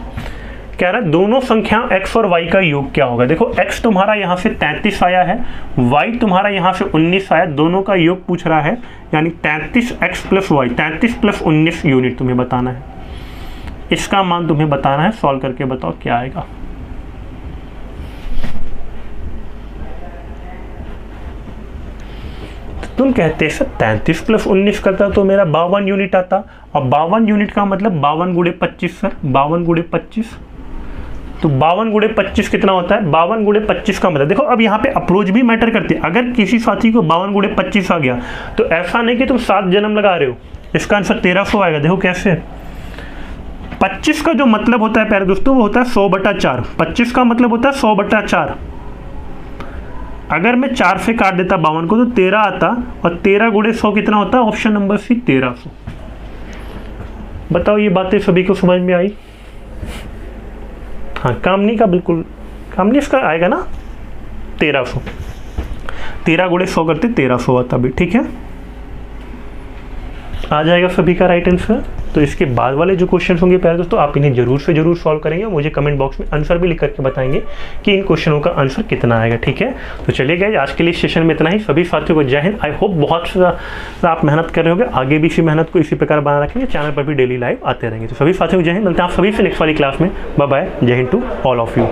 कह रहा है दोनों संख्या x और y का योग क्या होगा। देखो x तुम्हारा यहाँ से 33 आया है, y तुम्हारा यहाँ से 19 आया, दोनों का योग पूछ रहा है, यानी 33x + y, 33 + 19 यूनिट तुम्हें बताना है, इसका मान तुम्हें बताना है। सॉल्व करके बताओ क्या आएगा। तुम कहते सर 33 + 19 करता तो मेरा 52 यूनिट आता, और 52 यूनिट का मतलब 52 × 25 सर, 52 × 25, तो 52 × 25 कितना होता है? 52 × 25 का मतलब देखो, अब यहाँ पे अप्रोच भी मैटर करती है। अगर किसी साथी को 52 × 25 आ गया तो ऐसा नहीं कि तुम 7 जन्म लगा रहे हो, इसका आंसर 1300 आएगा। देखो कैसे, 25 का जो मतलब होता है प्यारे दोस्तों वो होता है 100/4। 25 का मतलब होता है 100/4। अगर मैं 4 से काट देता 52 को तो 13 आता, और 13 × 100 कितना होता है? Option number C 1300। बताओ ये बातें सभी को समझ में आई? हाँ, कामनी का बिल्कुल, कामनी इसका आएगा ना 1300, 13 × 100 करते 1300 आता भी, ठीक है, आ जाएगा सभी का राइट आंसर। तो इसके बाद वाले जो क्वेश्चन होंगे प्यारे दोस्तों, आप इन्हें जरूर से जरूर सॉल्व करेंगे और मुझे कमेंट बॉक्स में आंसर भी लिख करके बताएंगे कि इन क्वेश्चनों का आंसर कितना आएगा, ठीक है। तो चलिए गाइस, आज के लिए सेशन में इतना ही। सभी साथियों को जय हिंद। आई होप बहुत सा आप मेहनत कर रहे होंगे, आगे भी इसी मेहनत को इसी प्रकार बना रखेंगे, चैनल पर भी डेली लाइव आते रहेंगे। तो सभी साथियों को जय हिंद, मिलते हैं आप सभी से नेक्स्ट वाली क्लास में। बाय बाय, जय हिंद टू ऑल ऑफ यू।